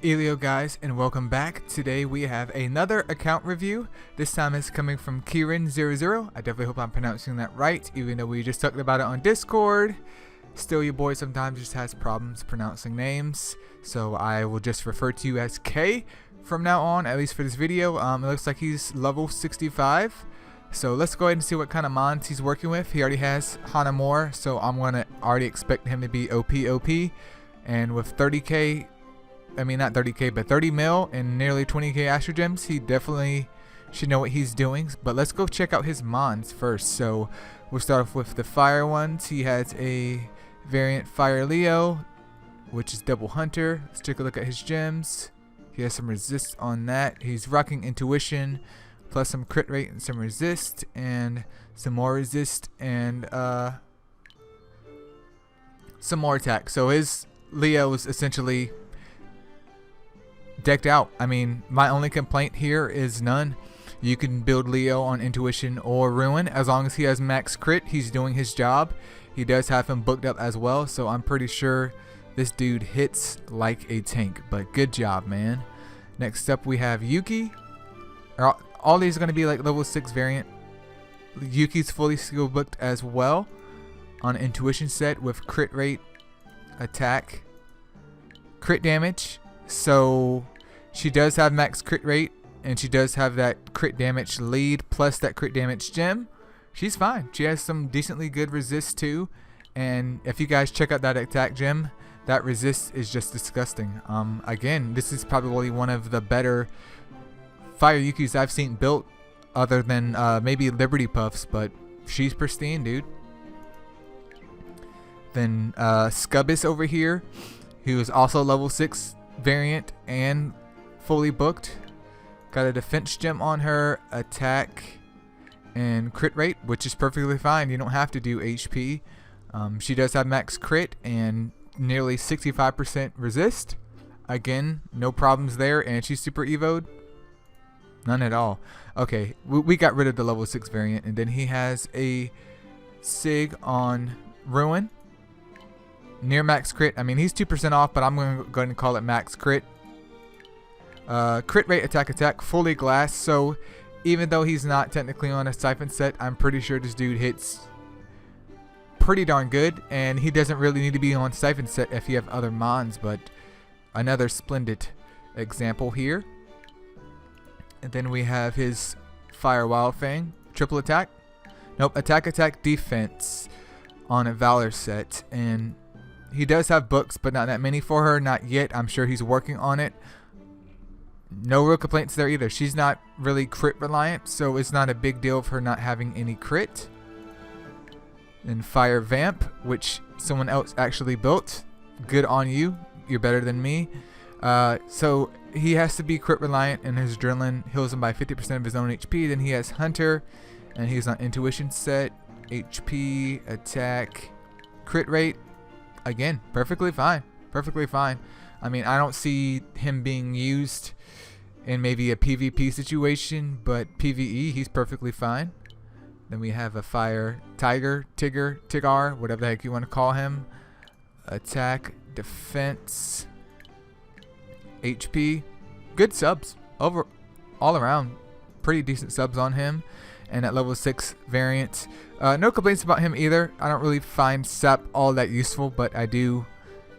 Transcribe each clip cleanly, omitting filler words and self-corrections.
Eileo guys, and welcome back. Today we have another account review. This time it's coming from Keiren00. I definitely hope I'm pronouncing that right, even though we just talked about it on Discord. Still, your boy sometimes just has problems pronouncing names, so I will just refer to you as K from now on, at least for this video. It looks like he's level 65. So let's go ahead and see what kind of mons he's working with. He already has Hanamore, so I'm going to already expect him to be OP. And with 30k, I mean not 30k, but 30 mil and nearly 20k Astro Gems, he definitely should know what he's doing. But let's go check out his mons first. So we'll start off with the fire ones. He has a variant Fire Leo, which is double hunter. Let's take a look at his gems. He has some resist on that. He's rocking intuition, plus some crit rate and some resist, and some more resist, and some more attack. So his Leo is essentially decked out. I mean, my only complaint here is none. You can build Leo on intuition or ruin. As long as he has max crit, he's doing his job. He does have him booked up as well, so I'm pretty sure this dude hits like a tank. But good job, man. Next up we have Yuki. All these are going to be like level 6 variant. Yuki's fully skill booked as well on intuition set with crit rate, attack, crit damage. So she does have max crit rate, and she does have that crit damage lead plus that crit damage gem. She's fine. She has some decently good resist too, and if you guys check out that attack gem, that resist is just disgusting. Again, this is probably one of the better Fire Yukis I've seen built, other than maybe Liberty Puffs, but she's pristine, dude. Then Scubbus over here, who is also level 6 variant and fully booked. Got a defense gem on her, attack, and crit rate, which is perfectly fine. You don't have to do HP. She does have max crit and nearly 65% resist. Again, no problems there, and she's super evoed. None at all. Okay, we got rid of the level 6 variant, and then he has a Sig on Ruin. Near max crit. I mean, he's 2% off, but I'm going to go ahead and call it max crit. Crit rate, attack, fully glass. So even though he's not technically on a siphon set, I'm pretty sure this dude hits pretty darn good, and he doesn't really need to be on siphon set if you have other mons. But another splendid example here. And then we have his Fire Wild Fang, triple attack. Nope, attack, defense on a Valor set, and he does have books, but not that many for her, not yet. I'm sure he's working on it. No real complaints there either. She's not really crit reliant, so it's not a big deal for her not having any crit. Then Fire Vamp, which someone else actually built. Good on you. You're better than me. So he has to be crit reliant, and his adrenaline heals him by 50% of his own HP. Then he has Hunter, and he's on intuition set. HP, attack, crit rate. Again, perfectly fine. Perfectly fine. I mean, I don't see him being used in maybe a PvP situation, but PvE, he's perfectly fine. Then we have a Fire Tigger, whatever the heck you want to call him. Attack, defense, HP. Good subs. All around. Pretty decent subs on him. And at level 6 variant. No complaints about him either. I don't really find Sap all that useful, but I do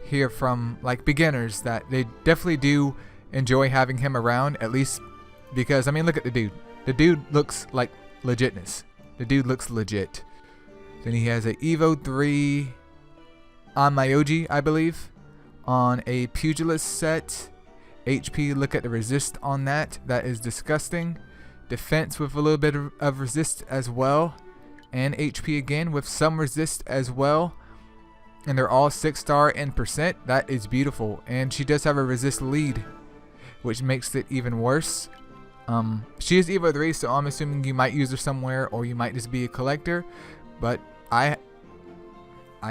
hear from like beginners that they definitely do enjoy having him around, at least because, I mean, look at the dude. The dude looks like legitness. The dude looks legit. Then he has a Evo 3 on Myoji, I believe, on a Pugilist set. HP, look at the resist on that. That is disgusting. Defense with a little bit of resist as well, and HP again with some resist as well, and they're all 6-star and percent. That is beautiful. And she does have a resist lead, which makes it even worse. She is Evo 3, so I'm assuming you might use her somewhere, or you might just be a collector, but I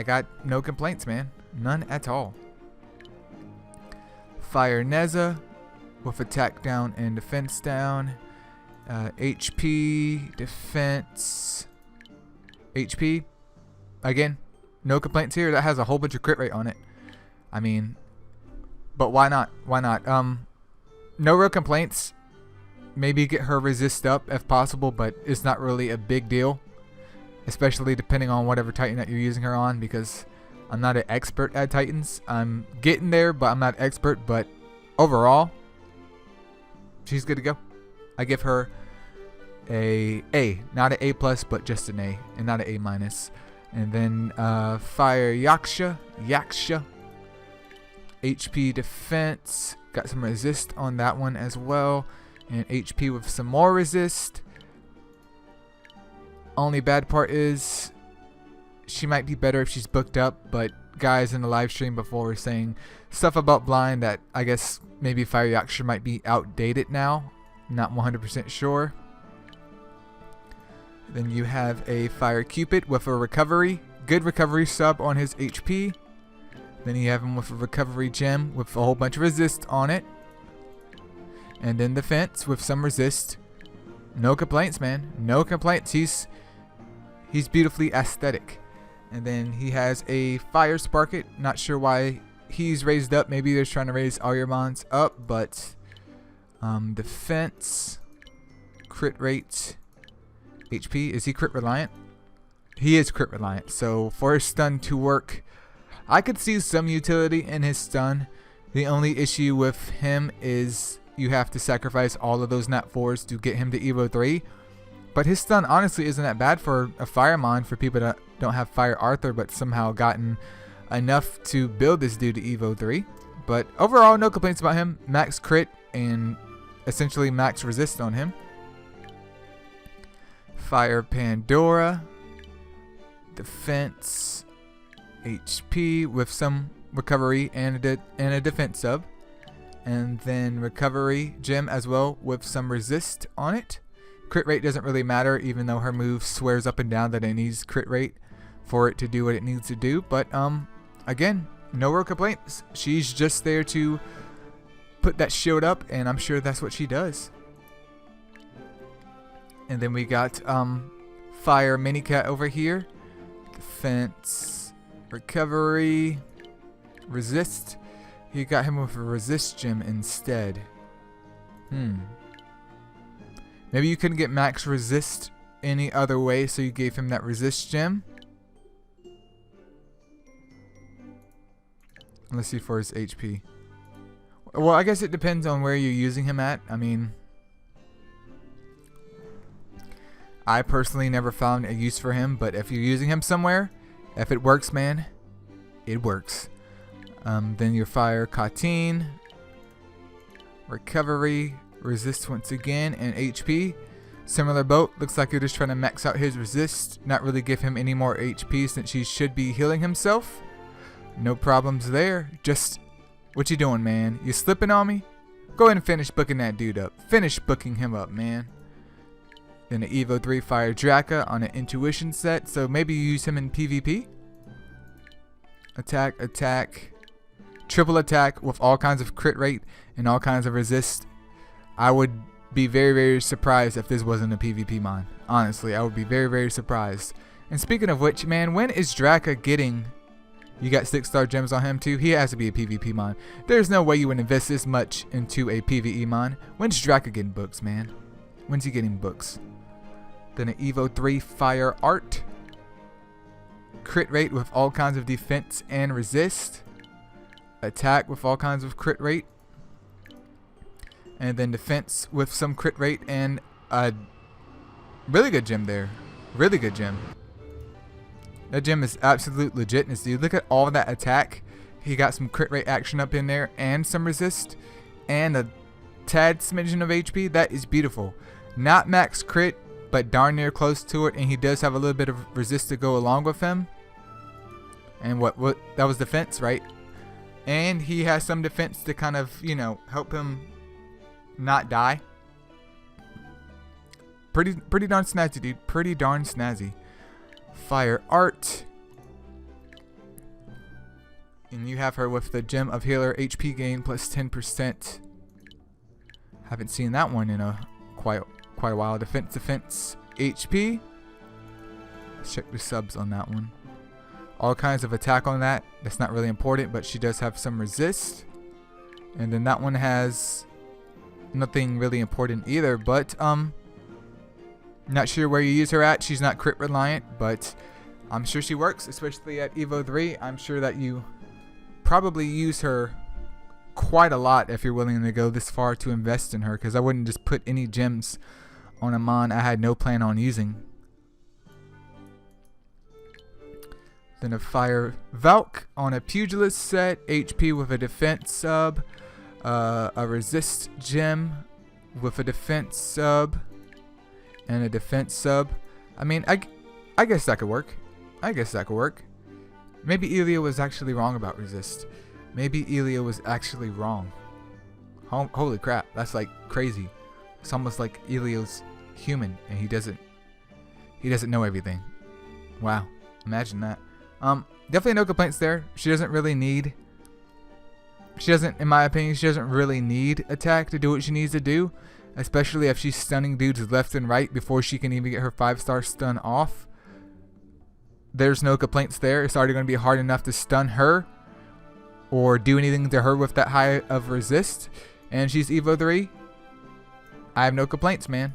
got no complaints, man. None at all. Fire Neza with attack down and defense down. HP, defense, HP. Again, no complaints here. That has a whole bunch of crit rate on it. I mean, but why not? Why not? No real complaints. Maybe get her resist up if possible, but it's not really a big deal, especially depending on whatever Titan that you're using her on, because I'm not an expert at Titans. I'm getting there, but I'm not expert. But overall, she's good to go. I give her a A, not an A plus, but just an A, and not an A minus. And then Fire Yaksha, HP defense, got some resist on that one as well, and HP with some more resist. Only bad part is she might be better if she's booked up, but guys in the live stream before were saying stuff about blind that I guess maybe Fire Yaksha might be outdated now. Not 100% sure. Then you have a Fire Cupid with a recovery. Good recovery sub on his HP. Then you have him with a recovery gem with a whole bunch of resist on it. And then defense with some resist. No complaints, man. No complaints. He's beautifully aesthetic. And then he has a Fire Sparket. Not sure why he's raised up. Maybe they're trying to raise all your mons up. But defense, crit rate, HP. Is he crit reliant? He is crit reliant. So for his stun to work, I could see some utility in his stun. The only issue with him is you have to sacrifice all of those nat 4s to get him to Evo 3. But his stun honestly isn't that bad for a Firemon, for people that don't have Fire Arthur but somehow gotten enough to build this dude to Evo 3. But overall, no complaints about him. Max crit and essentially max resist on him. Fire Pandora, defense, HP with some recovery and a defense sub, and then recovery gem as well with some resist on it. Crit rate doesn't really matter, even though her move swears up and down that it needs crit rate for it to do what it needs to do. But again, no real complaints. She's just there to put that shield up, and I'm sure that's what she does. And then we got Fire Minicat over here. Defense, recovery, resist. You got him with a resist gem instead. Maybe you couldn't get max resist any other way, so you gave him that resist gem. Let's see for his HP. Well, I guess it depends on where you're using him at. I mean, I personally never found a use for him, but if you're using him somewhere, if it works, man, it works. Then your Fire Katine, recovery, resist once again, and HP. Similar boat. Looks like you're just trying to max out his resist, not really give him any more HP since he should be healing himself. No problems there. Just, what you doing, man? You slipping on me? Go ahead and finish booking that dude up. Finish booking him up, man. Then an Evo 3 Fire Draka on an Intuition set, so maybe you use him in PvP. Attack, attack, triple attack with all kinds of crit rate and all kinds of resist. I would be very, very surprised if this wasn't a PvP mon. Honestly, I would be very, very surprised. And speaking of which, man, when is Draka getting... You got 6-star gems on him too? He has to be a PvP mon. There's no way you would invest this much into a PvE mon. When's Draka getting books, man? When's he getting books? Then an Evo 3 Fire Art. Crit rate with all kinds of defense and resist. Attack with all kinds of crit rate. And then defense with some crit rate and a really good gem there. Really good gem. That gem is absolute legitness, dude. Look at all that attack. He got some crit rate action up in there and some resist and a tad smidgen of HP. That is beautiful. Not max crit, but darn near close to it, and he does have a little bit of resist to go along with him. And what that was defense, right? And he has some defense to kind of, you know, help him not die. Pretty darn snazzy, dude. Pretty darn snazzy. Fire Art. And you have her with the Gem of Healer, HP gain plus 10%. Haven't seen that one in quite a while. Defense, HP. Let's check the subs on that one. All kinds of attack on that. That's not really important, but she does have some resist. And then that one has nothing really important either, but not sure where you use her at. She's not crit reliant, but I'm sure she works, especially at Evo 3. I'm sure that you probably use her quite a lot if you're willing to go this far to invest in her, because I wouldn't just put any gems on a mon I had no plan on using. Then a Fire Valk on a Pugilist set, HP with a defense sub, a resist gem with a defense sub, and a defense sub. I mean, I guess that could work. I guess that could work. Maybe Eileo was actually wrong about resist. Maybe Eileo was actually wrong. Holy crap, that's like crazy. It's almost like Eileo's human and he doesn't know everything. Wow, imagine that. Definitely no complaints there. She doesn't, in my opinion, she doesn't really need attack to do what she needs to do, especially if she's stunning dudes left and right before she can even get her 5-star stun off. There's no complaints there. It's already going to be hard enough to stun her or do anything to her with that high of resist, and she's Evo 3. I have no complaints, man.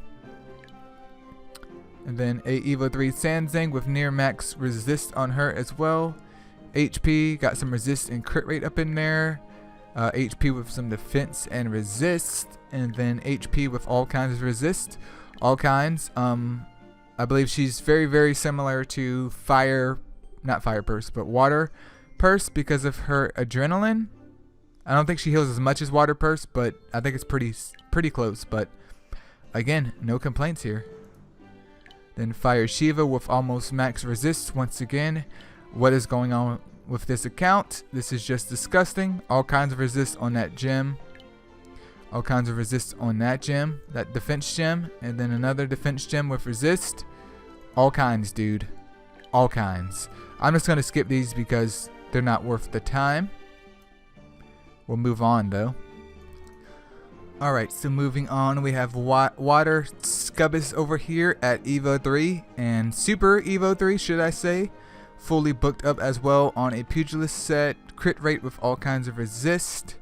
And then a Evo 3 Sanzang with near max resist on her as well. HP, got some resist and crit rate up in there. HP with some defense and resist. And then HP with all kinds of resist. All kinds. I believe she's very, very similar to not Fire Purse, but Water Purse because of her adrenaline. I don't think she heals as much as Water Purse, but I think it's pretty close. But again, no complaints here. Then Fire Shiva with almost max resist once again. What is going on with this account? This is just disgusting. All kinds of resist on that gem. All kinds of resist on that gem. That defense gem. And then another defense gem with resist. All kinds, dude. All kinds. I'm just going to skip these because they're not worth the time. We'll move on though. Alright, so moving on, we have Water Scubbus over here at Evo 3 and Super Evo 3, should I say. Fully booked up as well on a Pugilist set. Crit rate with all kinds of resist.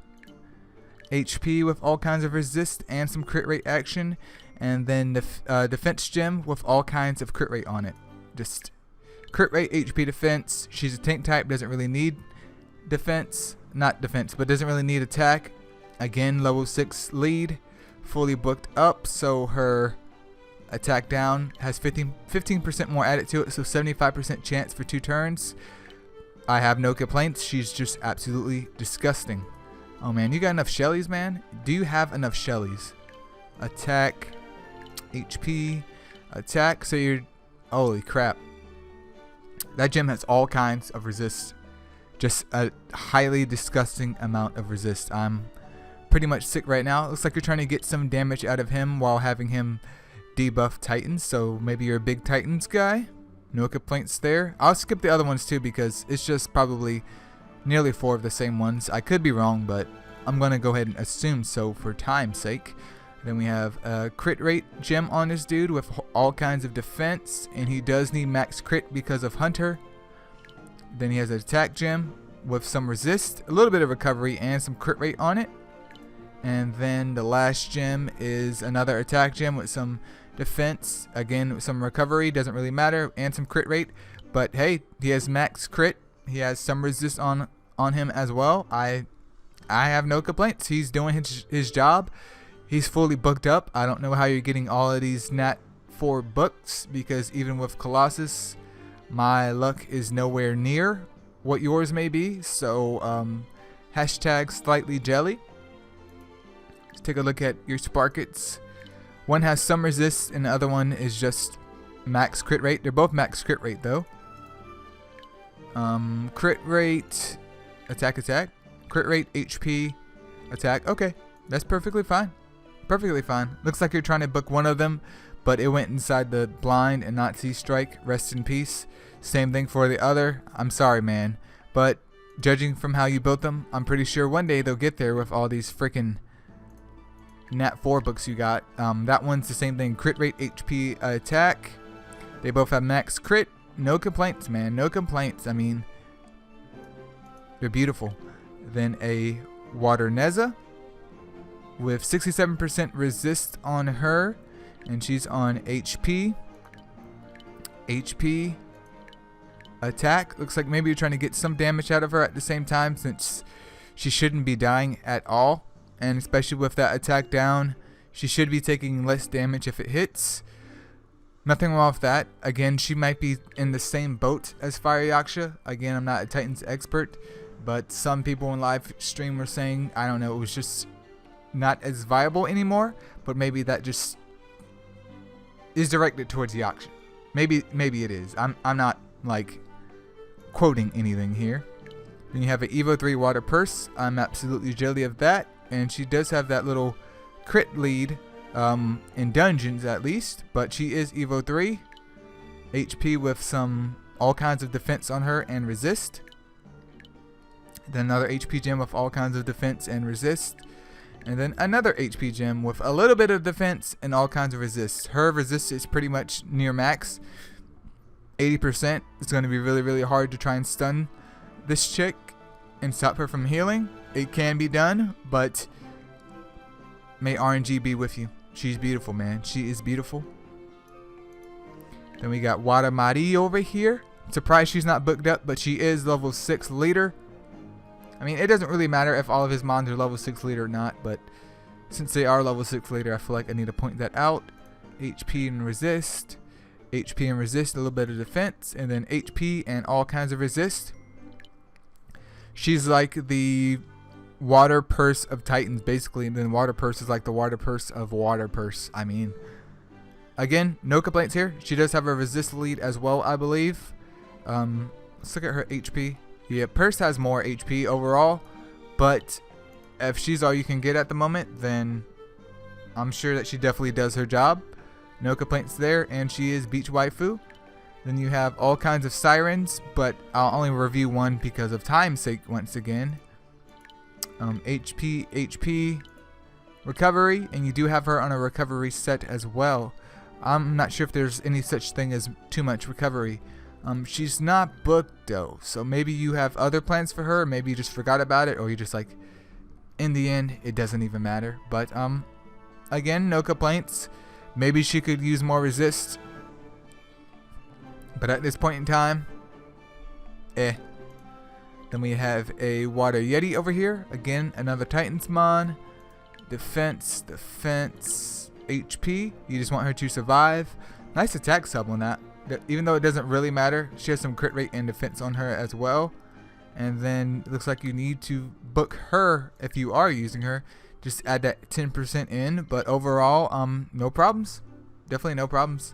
HP with all kinds of resist and some crit rate action. And then the defense gem with all kinds of crit rate on it. Just crit rate, HP, defense. She's a tank type, doesn't really need defense. Not defense, but doesn't really need attack. Again, level 6 lead, fully booked up, so her attack down has 15% more added to it, so 75% chance for 2 turns. I have no complaints. She's just absolutely disgusting. Oh man, you got enough Shellys, man? Do you have enough Shellys? Attack, HP, attack, so you're... Holy crap. That gem has all kinds of resist. Just a highly disgusting amount of resist. I'm pretty much sick right now. It looks like you're trying to get some damage out of him while having him debuff Titans, so maybe you're a big Titans guy. No complaints there. I'll skip the other ones too because it's just probably nearly 4 of the same ones. I could be wrong, but I'm going to go ahead and assume so for time's sake. Then we have a crit rate gem on this dude with all kinds of defense, and he does need max crit because of Hunter. Then he has an attack gem with some resist, a little bit of recovery, and some crit rate on it. And then the last gem is another attack gem with some defense, again with some recovery, doesn't really matter, and some crit rate. But hey, he has max crit. He has some resist on him as well. I have no complaints. He's doing his job. He's fully booked up. I don't know how you're getting all of these Nat 4 books, because even with Colossus, my luck is nowhere near what yours may be. So hashtag slightly jelly. Let's take a look at your Sparkets. One has some resist and the other one is just max crit rate. They're both max crit rate though. Crit rate, attack, crit rate, HP, attack. Okay, that's perfectly fine. Perfectly fine. Looks like you're trying to book one of them, but it went inside the blind and not C-Strike. Rest in peace. Same thing for the other. I'm sorry, man, but judging from how you built them, I'm pretty sure one day they'll get there with all these freaking Nat 4 books you got. That one's the same thing. Crit rate, HP, attack. They both have max crit. No complaints, man. No complaints. I mean, they're beautiful. Then a Water Neza with 67% resist on her, and she's on HP. HP. Attack. Looks like maybe you're trying to get some damage out of her at the same time, since she shouldn't be dying at all. And especially with that attack down, she should be taking less damage if it hits. Nothing wrong with that. Again, she might be in the same boat as Fire Yaksha. Again, I'm not a Titans expert, but some people in live stream were saying, I don't know, it was just not as viable anymore. But maybe that just is directed towards Yaksha. Maybe it is. I'm not like quoting anything here. Then you have an Evo 3 Water Purse. I'm absolutely jelly of that, and she does have that little crit lead in dungeons at least, but she is Evo 3 HP with some all kinds of defense on her and resist. Then another HP gem with all kinds of defense and resist, and then another HP gem with a little bit of defense and all kinds of resist. Her resist is pretty much near max, 80%. It's going to be really, really hard to try and stun this chick and stop her from healing. It can be done, but may RNG be with you. She's beautiful, man. She is beautiful. Then we got Wada Mari over here. Surprised she's not booked up, but she is level 6 leader. I mean, it doesn't really matter if all of his mons are level 6 leader or not, but since they are level 6 leader, I feel like I need to point that out. HP and resist. HP and resist, a little bit of defense, and then HP and all kinds of resist. She's like the Water Purse of Titans, basically, and then Water Purse is like the Water Purse of Water Purse. I mean, again, no complaints here. She does have a resist lead as well, I believe. Let's look at her HP. Yeah, Purse has more HP overall, but if she's all you can get at the moment, then I'm sure that she definitely does her job. No complaints there, and she is Beach Waifu. Then you have all kinds of sirens, but I'll only review one because of time's sake once again. HP, recovery, and you do have her on a recovery set as well. I'm not sure if there's any such thing as too much recovery. She's not booked though, so maybe you have other plans for her, maybe you just forgot about it, or you just like, in the end, it doesn't even matter. But again, no complaints. Maybe she could use more resist, but at this point in time, Then we have a Water Yeti over here. Again, another Titans mon. Defense, HP. You just want her to survive. Nice attack sub on that. Even though it doesn't really matter, she has some crit rate and defense on her as well. And then it looks like you need to book her if you are using her. Just add that 10% in, but overall, no problems. Definitely no problems.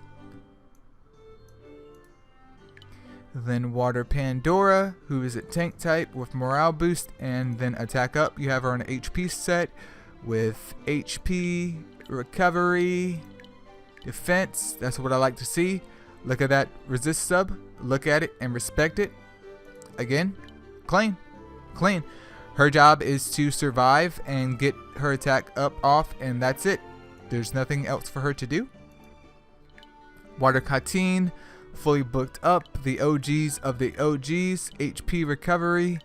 Then Water Pandora, who is a tank type with morale boost and then attack up. You have her on an HP set with HP, recovery, defense. That's what I like to see. Look at that resist sub. Look at it and respect it. Again, clean. Her job is to survive and get her attack up off, and that's it. There's nothing else for her to do. Water Katine, fully booked up. The OGs of the OGs. HP recovery,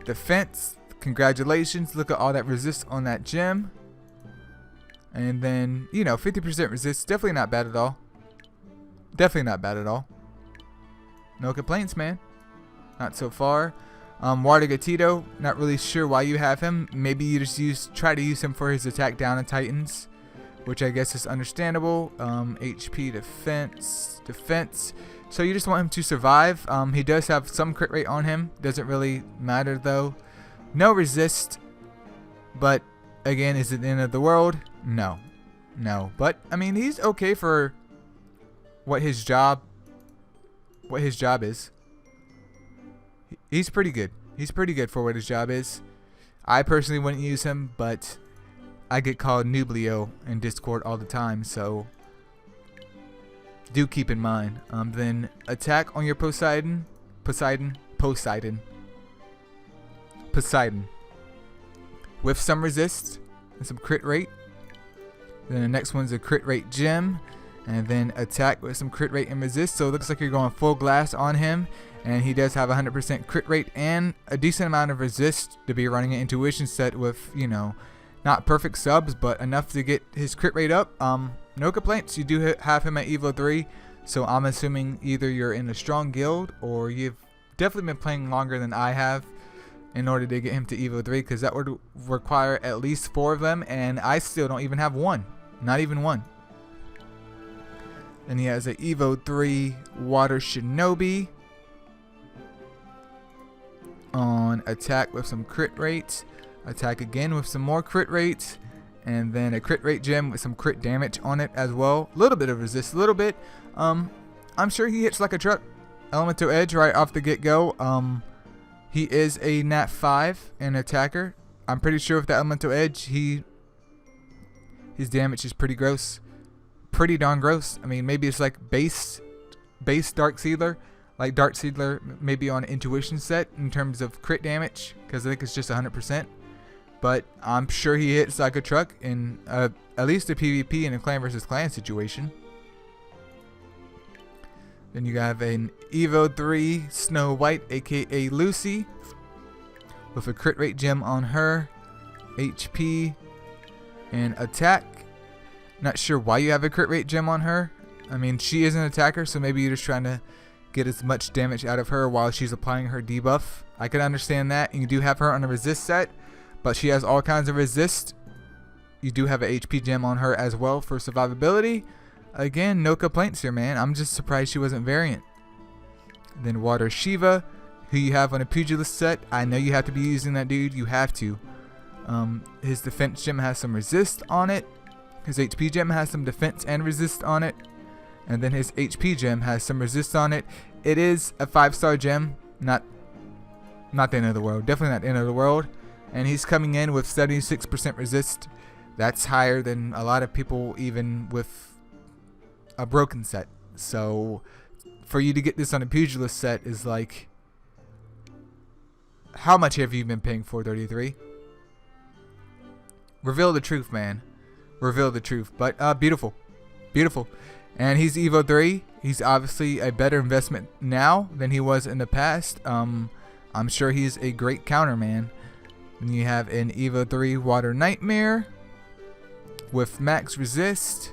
defense. Congratulations. Look at all that resist on that gem. And then, 50% resist. Definitely not bad at all. No complaints, man. Not so far. Water Gatito, not really sure why you have him. Maybe you just try to use him for his attack down on Titans, which I guess is understandable. HP, defense. So you just want him to survive. He does have some crit rate on him. Doesn't really matter though. No resist. But again, is it the end of the world? No. But I mean, he's okay for what his job is. He's pretty good. He's pretty good for what his job is. I personally wouldn't use him, but I get called Nooblio in Discord all the time, so do keep in mind. Then attack on your Poseidon. With some resist and some crit rate. Then the next one's a crit rate gem. And then attack with some crit rate and resist. So it looks like you're going full glass on him. And he does have 100% crit rate and a decent amount of resist to be running an intuition set with, Not perfect subs, but enough to get his crit rate up. No complaints. You do have him at Evo 3, so I'm assuming either you're in a strong guild or you've definitely been playing longer than I have in order to get him to Evo 3, because that would require at least 4 of them, and I still don't even have one. Not even one. And he has a Evo 3 Water Shinobi on attack with some crit rates. Attack again with some more crit rates. And then a crit rate gem with some crit damage on it as well. A little bit of resist, a little bit. I'm sure he hits like a truck. Elemental Edge right off the get-go. He is a Nat 5 and attacker. I'm pretty sure with the Elemental Edge, his damage is pretty gross. Pretty darn gross. I mean, maybe it's like base Dark Seedler. Like Dark Seedler maybe on Intuition set in terms of crit damage, because I think it's just 100%. But I'm sure he hits like a truck in at least a PvP in a clan versus clan situation. Then you have an Evo 3 Snow White, aka Lucy, with a crit rate gem on her, HP, and attack. Not sure why you have a crit rate gem on her. I mean, she is an attacker, so maybe you're just trying to get as much damage out of her while she's applying her debuff. I can understand that. And you do have her on a resist set, but she has all kinds of resist. You do have an HP gem on her as well for survivability. Again, no complaints here, man. I'm just surprised she wasn't variant. Then Water Shiva, who you have on a pugilist set. I know you have to be using that dude. You have to. His defense gem has some resist on it. His HP gem has some defense and resist on it. And then his HP gem has some resist on it. It is a 5-star gem. Not the end of the world. Definitely not the end of the world. And he's coming in with 76% resist. That's higher than a lot of people even with a broken set. So for you to get this on a pugilist set is like, how much have you been paying for 33? Reveal the truth, man. Reveal the truth. But beautiful. Beautiful. And he's Evo 3. He's obviously a better investment now than he was in the past. I'm sure he's a great counter, man. And you have an Evo 3 Water Nightmare with max resist,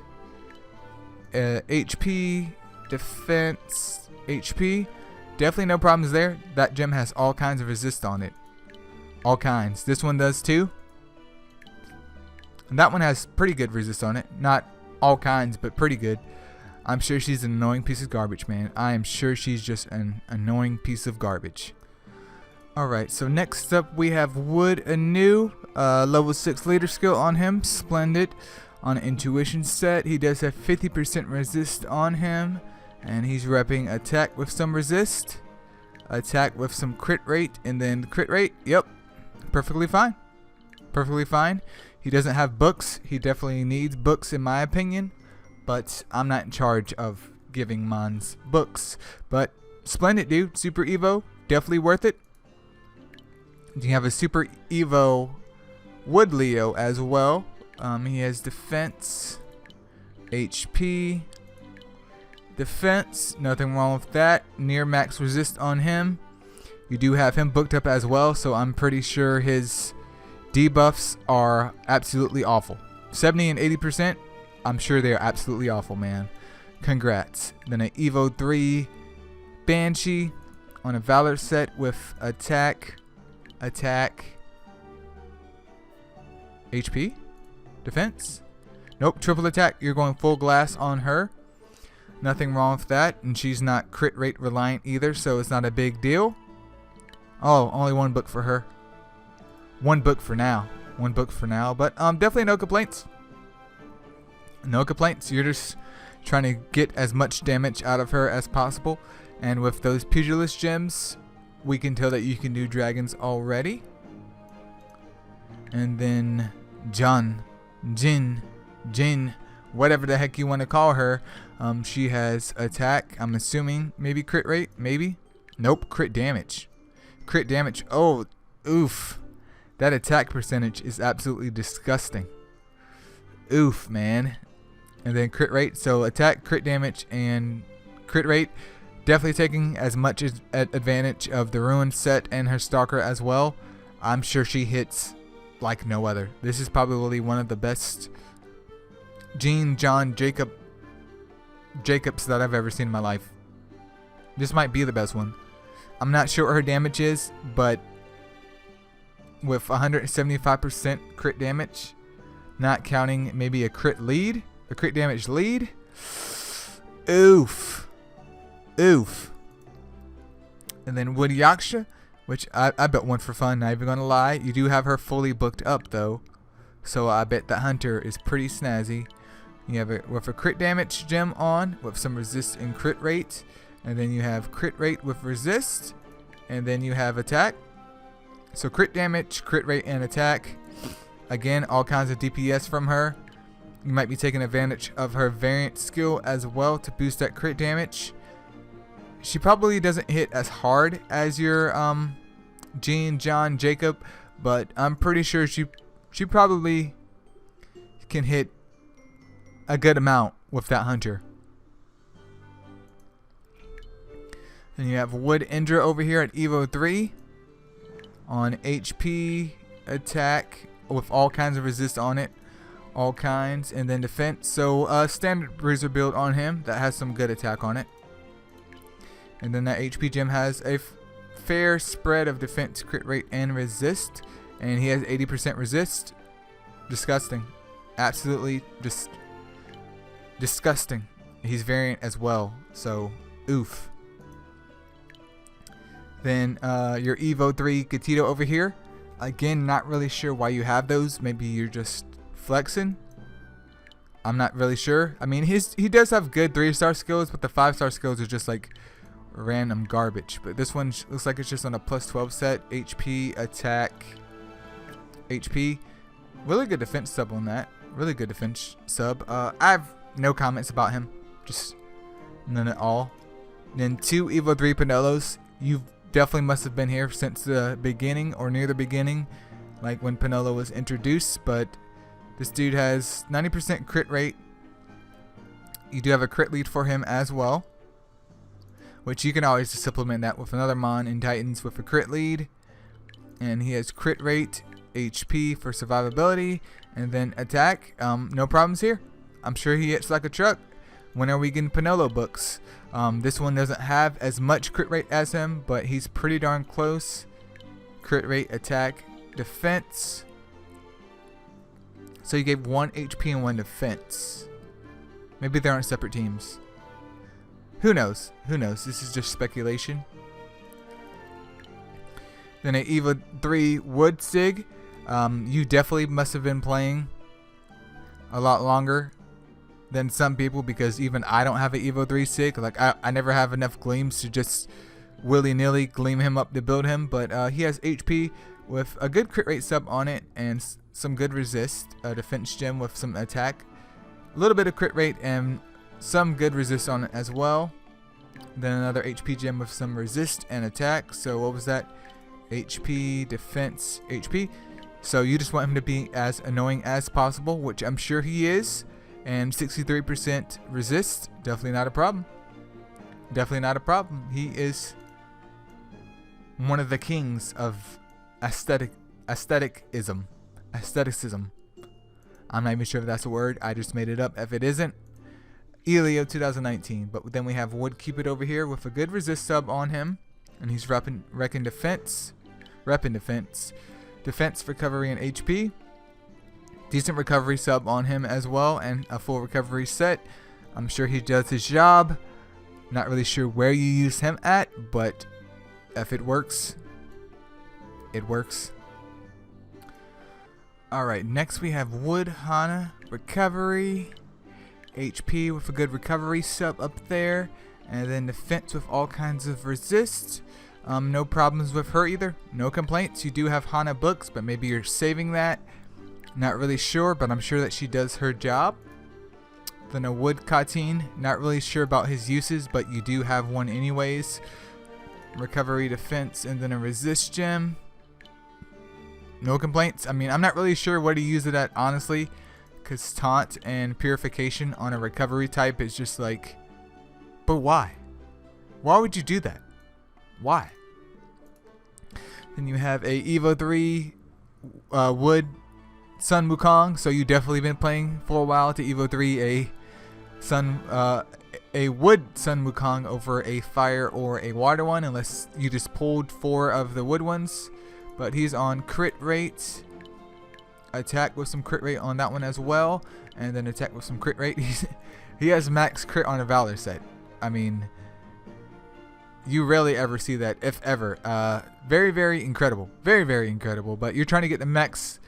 HP, defense, HP. Definitely no problems there. That gem has all kinds of resist on it. All kinds. This one does too. And that one has pretty good resist on it. Not all kinds, but pretty good. I'm sure she's an annoying piece of garbage, man. I am sure she's just an annoying piece of garbage. Alright, so next up we have Wood anew. Level 6 leader skill on him. Splendid. On an intuition set, he does have 50% resist on him. And he's repping attack with some resist. Attack with some crit rate. And then crit rate, yep. Perfectly fine. Perfectly fine. He doesn't have books. He definitely needs books in my opinion. But I'm not in charge of giving Mons books. But splendid, dude. Super Evo. Definitely worth it. You have a Super Evo Wood Leo as well. He has defense, HP, defense. Nothing wrong with that. Near max resist on him. You do have him booked up as well. So I'm pretty sure his debuffs are absolutely awful. 70 and 80%. I'm sure they're absolutely awful, man. Congrats. Then an Evo 3 Banshee on a Valor set with attack, HP, defense. Nope, triple attack. You're going full glass on her. Nothing wrong with that. And she's not crit rate reliant either, so it's not a big deal. Oh, only one book for her. One book for now. One book for now. But definitely no complaints. No complaints. You're just trying to get as much damage out of her as possible. And with those pugilist gems, we can tell that you can do dragons already. And then Jin, whatever the heck you want to call her. She has attack. I'm assuming maybe crit rate. Maybe. Nope. Crit damage. Crit damage. Oh, oof. That attack percentage is absolutely disgusting. Oof, man. And then crit rate. So attack, crit damage, and crit rate. Definitely taking as much advantage of the Ruin set and her Stalker as well. I'm sure she hits like no other. This is probably one of the best Jean John Jacobs that I've ever seen in my life. This might be the best one. I'm not sure what her damage is, but with 175% crit damage, not counting maybe a crit damage lead. Oof. And then Wood Yaksha, which I bet one for fun, not even gonna lie. You do have her fully booked up though, so I bet that hunter is pretty snazzy. You have it with a crit damage gem on with some resist and crit rate, and then you have crit rate with resist, and then you have attack. So crit damage, crit rate, and attack. Again, all kinds of DPS from her. You might be taking advantage of her variant skill as well to boost that crit damage. She probably doesn't hit as hard as your Jean John Jacob, but I'm pretty sure she probably can hit a good amount with that hunter. And you have Wood Indra over here at Evo 3 on HP, attack with all kinds of resist on it, all kinds, and then defense. So standard bruiser build on him that has some good attack on it. And then that HP gem has a fair spread of defense, crit rate, and resist. And he has 80% resist. Disgusting. Absolutely just disgusting. He's variant as well. So, oof. Then your Evo 3 Gatito over here. Again, not really sure why you have those. Maybe you're just flexing. I'm not really sure. I mean, he does have good 3-star skills, but the 5-star skills are just like random garbage. But this one looks like it's just on a plus 12 set. HP, attack, HP. Really good defense sub on that. Really good defense sub. I have no comments about him. Just none at all. Then 2 Evo 3 Pinolos. You definitely must have been here since the beginning or near the beginning, like when Pinolo was introduced. But this dude has 90% crit rate. You do have a crit lead for him as well, which you can always just supplement that with another Mon in Titans with a crit lead. And he has crit rate, HP for survivability, and then attack. No problems here. I'm sure he hits like a truck. When are we getting Pinolo books? This one doesn't have as much crit rate as him, but he's pretty darn close. Crit rate, attack, defense. So you gave 1 HP and 1 defense. Maybe they're on separate teams. Who knows? Who knows? This is just speculation. Then an Evo 3 Wood Sig. You definitely must have been playing a lot longer than some people, because even I don't have an Evo 3 Sig. Like I never have enough gleams to just willy-nilly gleam him up to build him. But he has HP with a good crit rate sub on it and some good resist. A defense gem with some attack. A little bit of crit rate and some good resist on it as well. Then another HP gem with some resist and attack. So what was that? HP, defense, HP. So you just want him to be as annoying as possible, which I'm sure he is. And 63% resist, definitely not a problem. Definitely not a problem. He is one of the kings of aestheticism. I'm not even sure if that's a word. I just made it up. If it isn't, Eileo 2019. But then we have Wood Cupid over here with a good resist sub on him. And he's repping defense. Defense, recovery, and HP. Decent recovery sub on him as well, and a full recovery set. I'm sure he does his job. Not really sure where you use him at, but if it works, it works. Alright, next we have Wood Hana recovery. HP with a good recovery sub up there. And then defense with all kinds of resist. No problems with her either. No complaints. You do have Hana books, but maybe you're saving that. Not really sure, but I'm sure that she does her job. Then a Wood Katine. Not really sure about his uses, but you do have one anyways. Recovery, defense, and then a resist gem. No complaints. I mean, I'm not really sure what to use it at, honestly, because taunt and purification on a recovery type is just like, but why? Why would you do that? Why? Then you have a Evo 3 Wood Sun Wukong, so you definitely been playing for a while to Evo 3 a Wood Sun Wukong over a Fire or a Water one, unless you just pulled 4 of the Wood ones. But he's on crit rate, attack with some crit rate on that one as well, and then attack with some crit rate. He has max crit on a Valor set. I mean, you rarely ever see that, if ever. Very, very incredible. Very, very incredible. But you're trying to get the max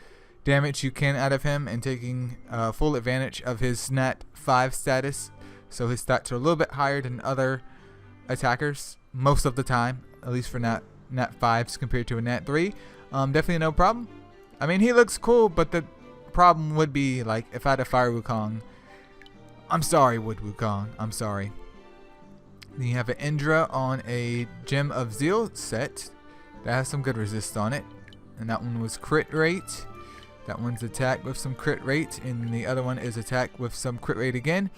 damage you can out of him and taking full advantage of his Nat 5 status. So his stats are a little bit higher than other attackers most of the time, at least for Nat 5s compared to a Nat 3. Definitely no problem. I mean, he looks cool, but the problem would be, like, if I had a Fire Wukong. I'm sorry, Wood Wukong. I'm sorry. Then you have an Indra on a Gem of Zeal set that has some good resist on it. And that one was crit rate. That one's attack with some crit rate. And the other one is attack with some crit rate again.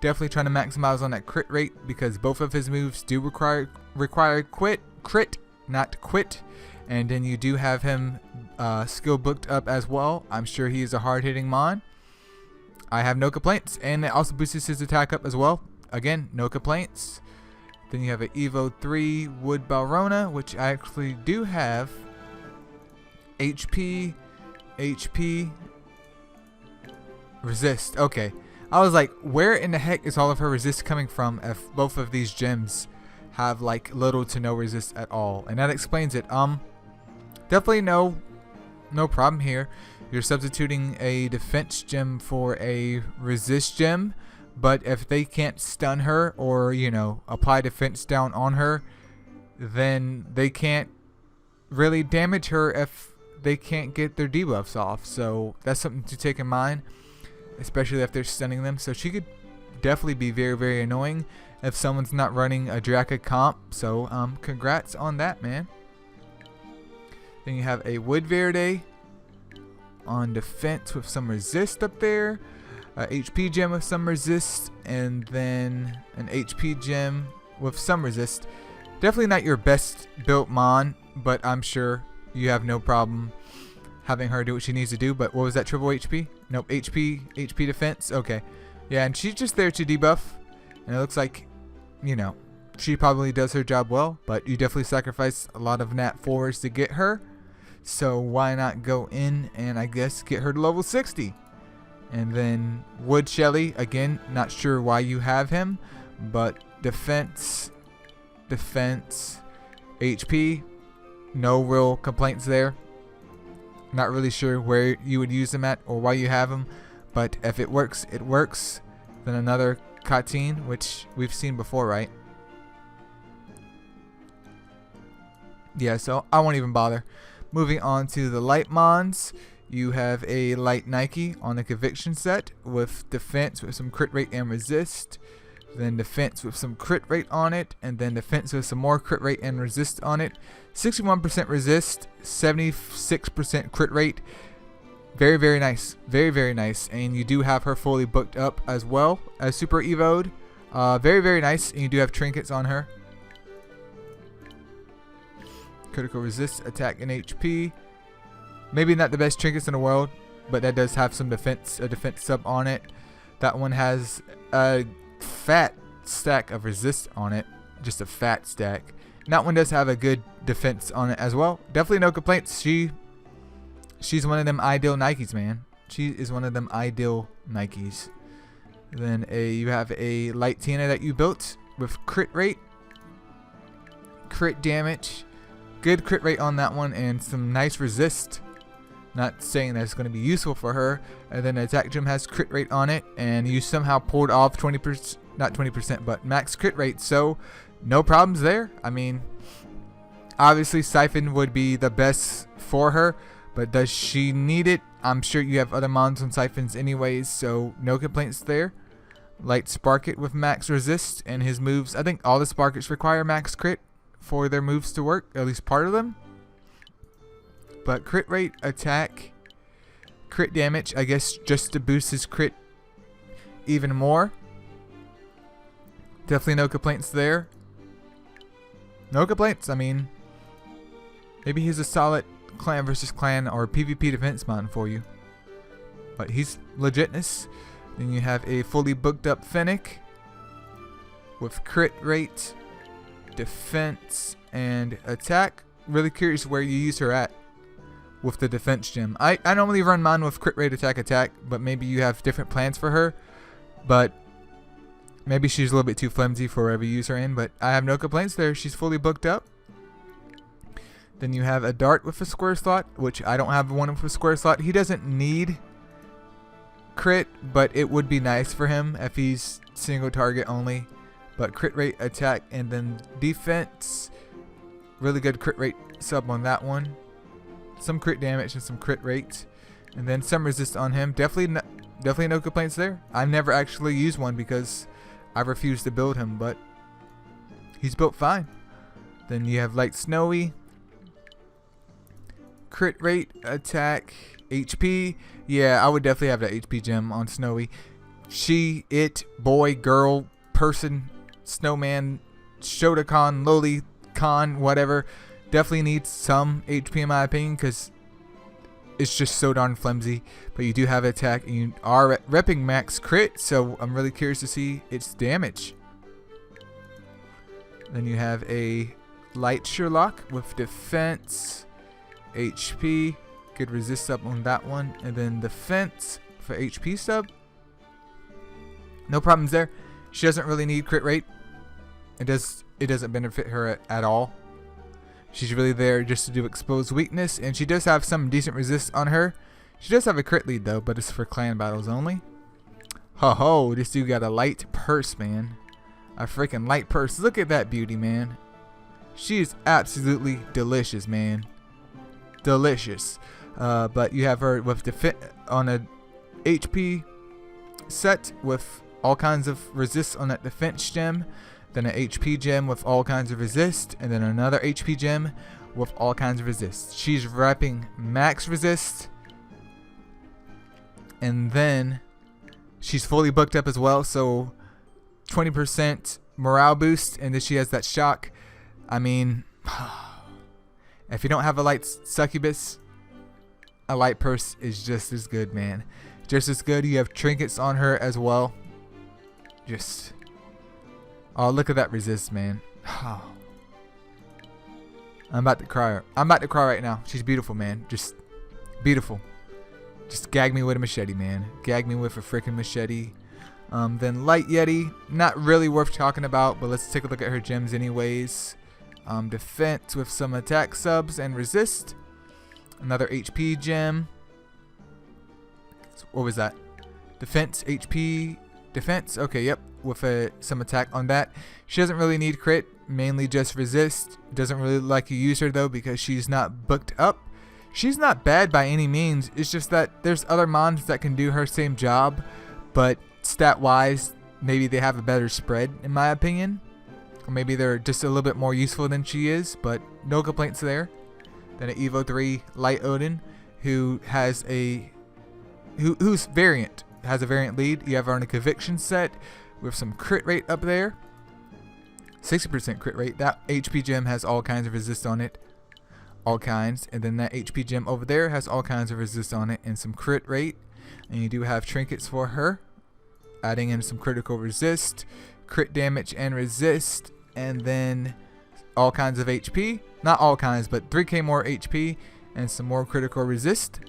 Definitely trying to maximize on that crit rate because both of his moves do require crit, not quit. And then you do have him skill booked up as well. I'm sure he is a hard-hitting mon. I have no complaints. And it also boosts his attack up as well. Again, no complaints. Then you have an Evo 3 Wood Balrona, which I actually do have. HP, resist. Okay. I was like, where in the heck is all of her resist coming from if both of these gems have like little to no resist at all? And that explains it. Definitely no problem here. You're substituting a defense gem for a resist gem. But if they can't stun her or, you know, apply defense down on her, then they can't really damage her if they can't get their debuffs off. So that's something to take in mind, especially if they're stunning them. So she could definitely be very, very annoying if someone's not running a Draka comp. So congrats on that, man. Then you have a Wood Verde on defense with some resist up there. HP gem with some resist, and then an HP gem with some resist. Definitely not your best built mon, but I'm sure you have no problem having her do what she needs to do. But what was that, triple HP? Nope, HP defense. Okay, yeah, and she's just there to debuff, and it looks like, you know, she probably does her job well. But you definitely sacrifice a lot of Nat 4s to get her, so why not go in and I guess get her to level 60? And then Wood Shelly, again, not sure why you have him, but defense, HP, no real complaints there. Not really sure where you would use him at or why you have him, but if it works, it works. Then another Katyn, which we've seen before, right? Yeah, so I won't even bother. Moving on to the Light Mons. You have a Light Nike on the Conviction set with defense with some crit rate and resist. Then defense with some crit rate on it. And then defense with some more crit rate and resist on it. 61% resist, 76% crit rate. Very, very nice. Very, very nice. And you do have her fully booked up as well as Super Evo'd. Very, very nice. And you do have trinkets on her. Critical resist, attack, and HP. Maybe not the best trinkets in the world, but that does have some defense, a defense sub on it. That one has a fat stack of resist on it, just a fat stack. And that one does have a good defense on it as well. Definitely no complaints. She's one of them ideal Nikes, man. She is one of them ideal Nikes. Then you have a Light Tina that you built with crit rate, crit damage, good crit rate on that one, and some nice resist. Not saying that it's going to be useful for her. And then the attack gem has crit rate on it, and you somehow pulled off 20%, not 20%, but max crit rate. So no problems there. I mean, obviously Siphon would be the best for her, but does she need it? I'm sure you have other mons on Siphons anyways, so no complaints there. Light Sparket with max resist, and his moves, I think all the Sparkets require max crit for their moves to work, at least part of them. But crit rate, attack, crit damage, I guess just to boost his crit even more. Definitely no complaints there. No complaints. I mean, maybe he's a solid clan versus clan or PvP defense mon for you. But he's legitness. Then you have a fully booked up Fennec with crit rate, defense, and attack. Really curious where you use her at with the defense gem. I normally run mine with crit rate, attack, but maybe you have different plans for her. But maybe she's a little bit too flimsy for wherever you use her in. But I have no complaints there. She's fully booked up. Then you have a dart with a square slot, which I don't have one with a square slot. He doesn't need crit, but it would be nice for him if he's single target only. But crit rate, attack, and then defense. Really good crit rate sub on that one. Some crit damage and some crit rate. And then some resist on him. Definitely no complaints there. I've never actually used one because I refuse to build him, but he's built fine. Then you have light snowy. Crit rate, attack, HP. Yeah, I would definitely have that HP gem on Snowy. She, it, boy, girl, person, snowman, Shotokan, Lolicon, whatever. Definitely needs some HP in my opinion because it's just so darn flimsy. But you do have attack and you are repping max crit, so I'm really curious to see its damage. Then you have a light Sherlock with defense, HP, good resist sub on that one, and then defense for HP sub. No problems there. She doesn't really need crit rate. It doesn't benefit her at all. She's really there just to do exposed weakness, and she does have some decent resist on her. She does have a crit lead though, but it's for clan battles only. Ho ho, this dude got a light purse, man. A freaking light purse. Look at that beauty, man. She is absolutely delicious, man. Delicious. But you have her with on a HP set with all kinds of resist on that defense gem, then an HP gem with all kinds of resist, and then another HP gem with all kinds of resist. She's wrapping max resist, and then she's fully booked up as well, so 20% morale boost, and then she has that shock. I mean, if you don't have a light succubus, a light purse is just as good, man. Just as good. You have trinkets on her as well. Just, oh, look at that resist, man. Oh. I'm about to cry. I'm about to cry right now. She's beautiful, man. Just beautiful. Just gag me with a machete, man. Gag me with a freaking machete. Then light yeti, not really worth talking about, but let's take a look at her gems anyways. Defense with some attack subs and resist. Another HP gem. What was that? Defense, HP, defense. Okay, yep. With some attack on that. She doesn't really need crit, mainly just resist. Doesn't really like to use her though because she's not booked up. She's not bad by any means. It's just that there's other mons that can do her same job, but stat wise, maybe they have a better spread in my opinion. Or maybe they're just a little bit more useful than she is, but no complaints there. Then an Evo 3 Light Odin, who has whose variant has a variant lead. You have her on a conviction set with some crit rate up there, 60% crit rate. That HP gem has all kinds of resist on it, all kinds. And then that HP gem over there has all kinds of resist on it and some crit rate. And you do have trinkets for her, adding in some critical resist, crit damage and resist, and then all kinds of HP. Not all kinds, but 3k more HP and some more critical resist.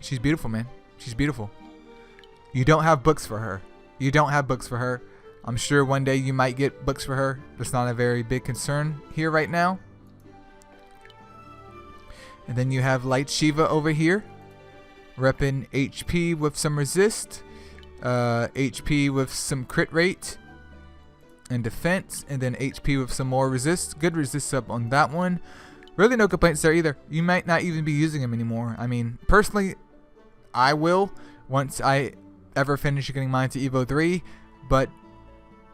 She's beautiful, man. She's beautiful. You don't have books for her. You don't have books for her. I'm sure one day you might get books for her. That's not a very big concern here right now. And then you have Light Shiva over here, repping HP with some resist, HP with some crit rate and defense, and then HP with some more resist. Good resist up on that one. Really no complaints there either. You might not even be using him anymore. I mean, personally, I will once I ever finish getting mine to Evo 3, but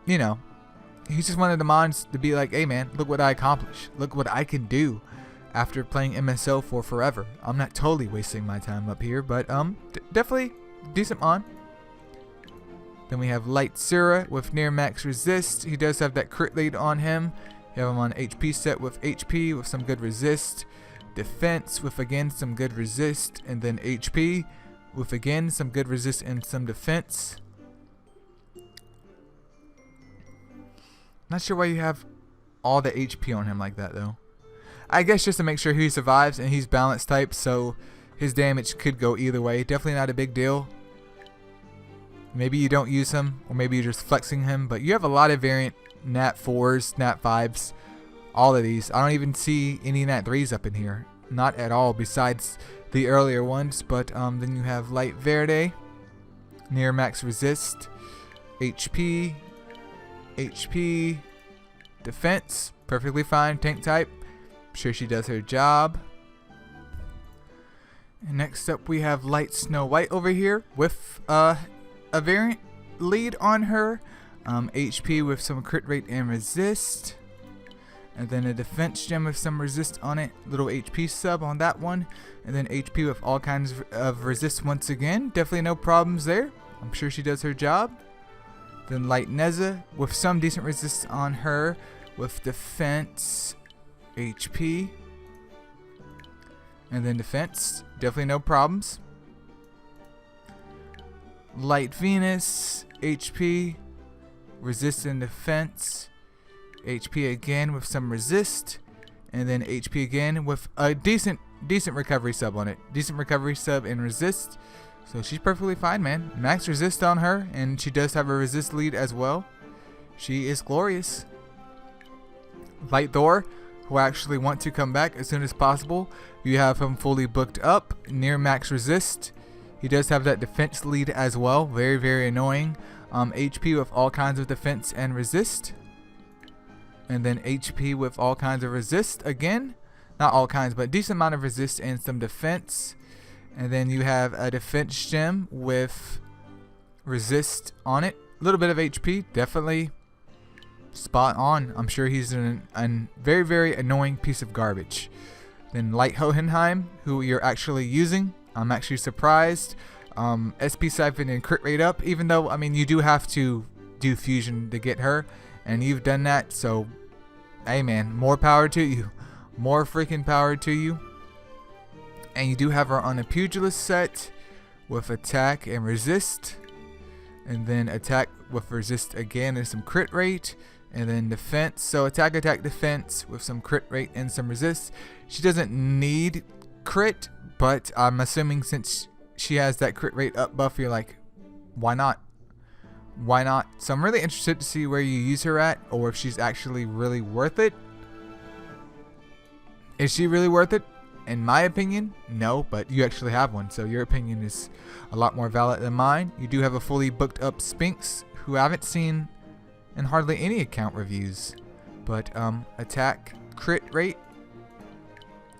you know, he's just one of the mons to be like, hey man, look what I accomplished. Look what I can do after playing MSO for forever. I'm not totally wasting my time up here, but definitely decent mon. Then we have Light Sura with near max resist. He does have that crit lead on him. You have him on HP set with HP with some good resist. defense with again some good resist, and then HP with again some good resist and some defense. Not sure why you have all the HP on him like that though. I guess just to make sure he survives, and he's balance type, so his damage could go either way. Definitely not a big deal. Maybe you don't use him, or maybe you're just flexing him, but you have a lot of variant Nat 4s, Nat 5s, all of these. I don't even see any Nat 3s up in here. Not at all, besides the earlier ones. But then you have Light Verde, near max resist, HP, defense, perfectly fine, tank type. I'm sure she does her job. And next up we have Light Snow White over here with a variant lead on her. HP with some crit rate and resist. And then a defense gem with some resist on it. Little HP sub on that one. And then HP with all kinds of resist once again. Definitely no problems there. I'm sure she does her job. Then Light Neza with some decent resist on her. With defense, HP. And then defense. Definitely no problems. Light Venus, HP. Resist and defense. HP again with some resist, and then HP again with a decent recovery sub on it. Decent recovery sub and resist. So she's perfectly fine, man. Max resist on her, and she does have a resist lead as well. She is glorious. Light Thor, who actually want to come back as soon as possible. You have him fully booked up, near max resist. He does have that defense lead as well. Very, very annoying. HP with all kinds of defense and resist. And then HP with all kinds of resist again. Not all kinds, but decent amount of resist and some defense. And then you have a defense gem with resist on it. A little bit of HP, definitely spot on. I'm sure he's a very, very annoying piece of garbage. Then Light Hohenheim, who you're actually using. I'm actually surprised. SP Siphon and crit rate up, even though, I mean, you do have to do fusion to get her, and you've done that, so hey man, more power to you. More freaking power to you. And you do have her on a pugilist set with attack and resist, and then attack with resist again and some crit rate, and then defense. So attack, defense with some crit rate and some resist. She doesn't need crit, but I'm assuming since she has that crit rate up buff, you're like, why not? Why not? So I'm really interested to see where you use her at, or if she's actually really worth it. Is she really worth it? In my opinion, no, but you actually have one, so your opinion is a lot more valid than mine. You do have a fully booked up Sphinx, who I haven't seen in hardly any account reviews. But attack, crit rate,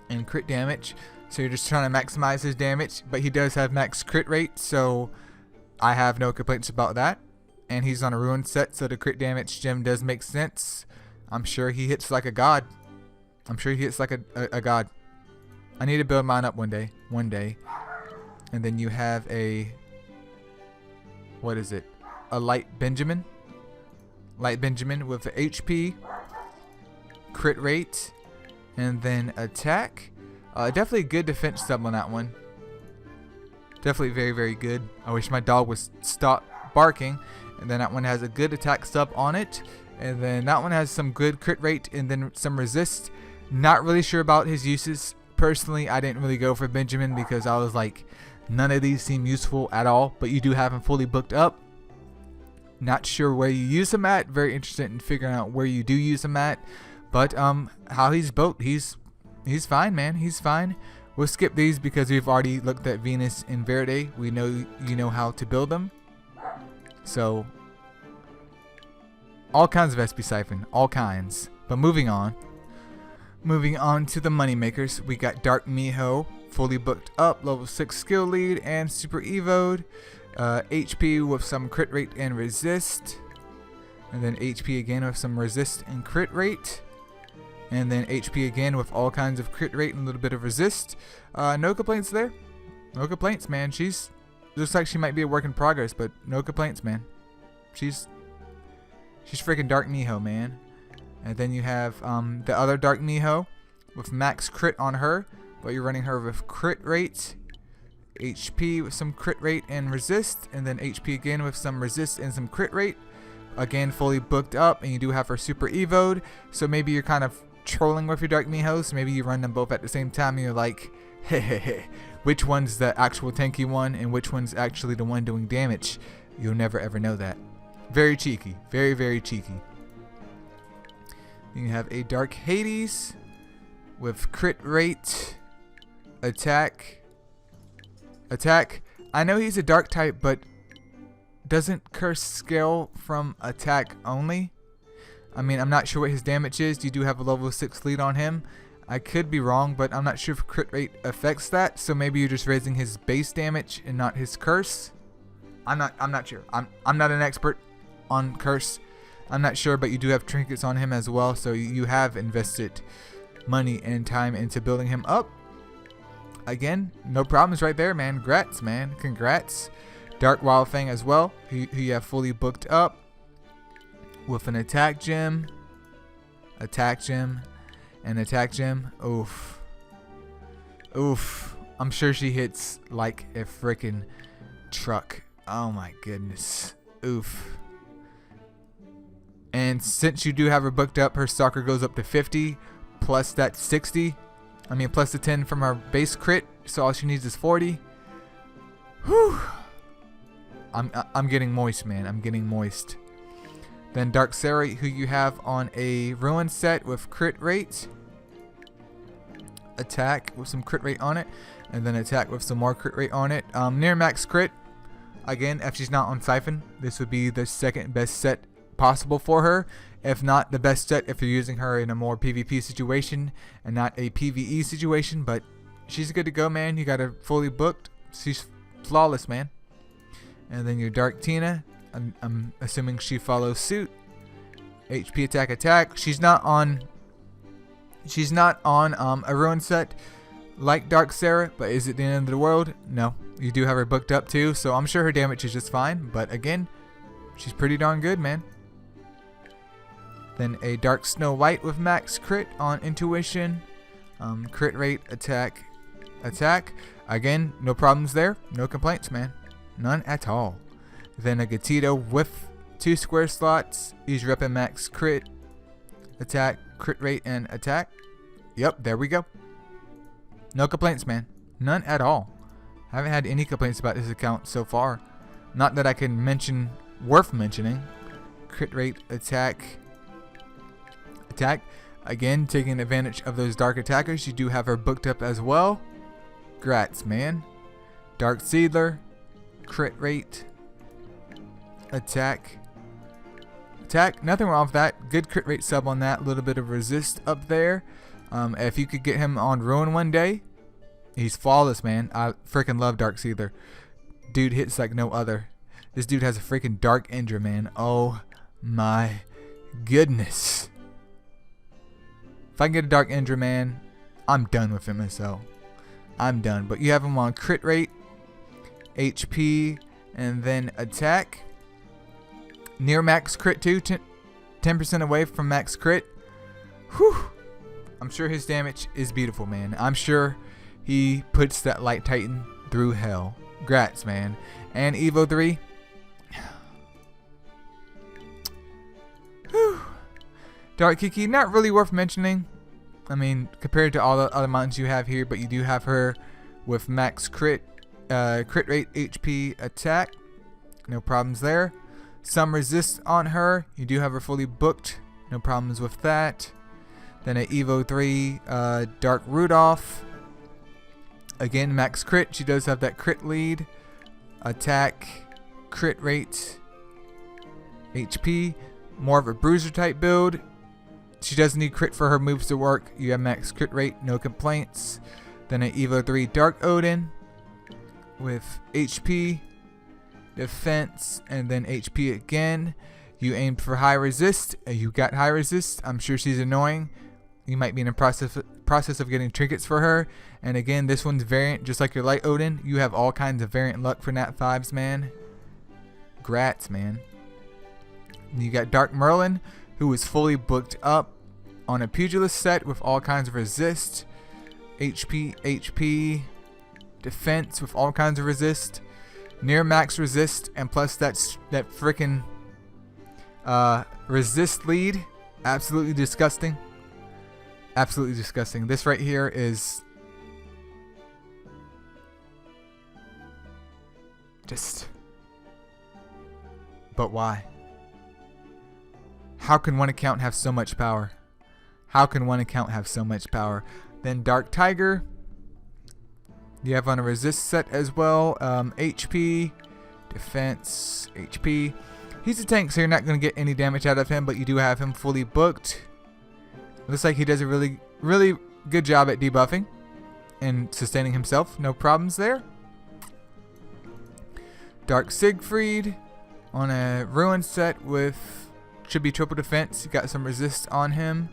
and crit damage. So you're just trying to maximize his damage, but he does have max crit rate, so I have no complaints about that. And he's on a ruined set, so the crit damage gem does make sense. I'm sure he hits like a god. I'm sure he hits like a god. I need to build mine up one day. And then you have a, what is it? A Light Benjamin. Light Benjamin with HP, crit rate, and then attack. Definitely good defense sub on that one. Definitely very, very good. I wish my dog would stop barking. And then that one has a good attack sub on it. And then that one has some good crit rate and then some resist. Not really sure about his uses. Personally, I didn't really go for Benjamin because I was like, none of these seem useful at all. But you do have him fully booked up. Not sure where you use him at. Very interested in figuring out where you do use him at. But how he's built, he's fine, man. He's fine. We'll skip these because we've already looked at Venus and Verde. We know you know how to build them. So all kinds of SP Siphon, all kinds. But moving on to the moneymakers. We got Dark Miho, fully booked up, level 6 skill lead and super evoed. HP with some crit rate and resist. And then HP again with some resist and crit rate. And then HP again with all kinds of crit rate and a little bit of resist. No complaints there. No complaints, man. She's looks like she might be a work in progress, but no complaints, man. She's freaking Dark Miho, man. And then you have the other Dark Miho with max crit on her but you're running her with crit rate, HP with some crit rate and resist, and then HP again with some resist and some crit rate. Again, fully booked up, and you do have her super evoed, so maybe you're kind of trolling with your Dark Mihos. Maybe you run them both at the same time and you're like, hey, which one's the actual tanky one and which one's actually the one doing damage? You'll never ever know that. Very cheeky. Very, very cheeky. You have a Dark Hades with crit rate, attack. I know he's a dark type, but doesn't curse scale from attack only? I mean, I'm not sure what his damage is. You do have a level 6 lead on him. I could be wrong, but I'm not sure if crit rate affects that. So maybe you're just raising his base damage and not his curse. I'm not sure. I'm not an expert on curse. I'm not sure, but you do have trinkets on him as well. So you have invested money and time into building him up. Again, no problems right there, man. Congrats, man. Congrats. Dark Wild Fang as well, who you have fully booked up with an attack gem, and attack gem. Oof. I'm sure she hits like a freaking truck. Oh my goodness. Oof. And since you do have her booked up, her stalker goes up to 50 plus that 60. I mean, plus the 10 from our base crit. So all she needs is 40. Whew. I'm getting moist, man. I'm getting moist. Then Dark Sarah, who you have on a ruin set with crit rate, attack with some crit rate on it, and then attack with some more crit rate on it. Near max crit. Again, if she's not on Siphon, this would be the second best set possible for her. If not the best set, if you're using her in a more PvP situation and not a PvE situation. But she's good to go, man. You got her fully booked. She's flawless, man. And then your Dark Tina, I'm assuming she follows suit. HP attack. She's not on a ruin set like Dark Sarah, but is it the end of the world? No. You do have her booked up too, so I'm sure her damage is just fine. But again, she's pretty darn good, man. Then a Dark Snow White with max crit on intuition, crit rate, attack. Again, no problems there. No complaints, man. None at all. Then a Gatito with 2 square slots. He's repping max crit, attack, crit rate, and attack. Yep, there we go. No complaints, man. None at all. I haven't had any complaints about this account so far. Not that I can mention worth mentioning. Crit rate, attack. Again, taking advantage of those dark attackers. You do have her booked up as well. Grats, man. Dark Seedler. Crit rate, attack. Nothing wrong with that. Good crit rate sub on that. A little bit of resist up there. If you could get him on ruin one day, he's flawless, man. I freaking love Dark Seedler. Dude hits like no other. This dude has a freaking Dark Indra, man. Oh my goodness. If I can get a Dark Indra, man, I'm done with him. So I'm done. But you have him on crit rate, HP, and then attack. Near max crit too, 10% away from max crit. Whew. I'm sure his damage is beautiful, man. I'm sure he puts that Light Titan through hell. Grats, man. And Evo 3. Whew. Dark Kiki, not really worth mentioning. I mean, compared to all the other mountains you have here, but you do have her with max crit. Crit rate, HP, attack. No problems there. Some resist on her. You do have her fully booked. No problems with that. Then a Evo 3 Dark Rudolph. Again, max crit. She does have that crit lead. Attack, crit rate, HP. More of a bruiser type build. She does need crit for her moves to work. You have max crit rate. No complaints. Then a Evo 3 Dark Odin with HP, defense, and then HP again. You aimed for high resist. You got high resist. I'm sure she's annoying. You might be in a process of getting trinkets for her. And again, this one's variant, just like your Light Odin. You have all kinds of variant luck for Nat 5s, man. Grats, man. You got Dark Merlin, who is fully booked up on a pugilist set with all kinds of resist, HP, defense with all kinds of resist, near max resist, and plus that freaking resist lead. Absolutely disgusting. Absolutely disgusting. This right here is just... But why? How can one account have so much power? How can one account have so much power? Then Dark Tiger. You have on a resist set as well. HP, defense, HP. He's a tank, so you're not going to get any damage out of him, but you do have him fully booked. Looks like he does a really, really good job at debuffing and sustaining himself. No problems there. Dark Siegfried on a ruin set with should be triple defense. You got some resist on him.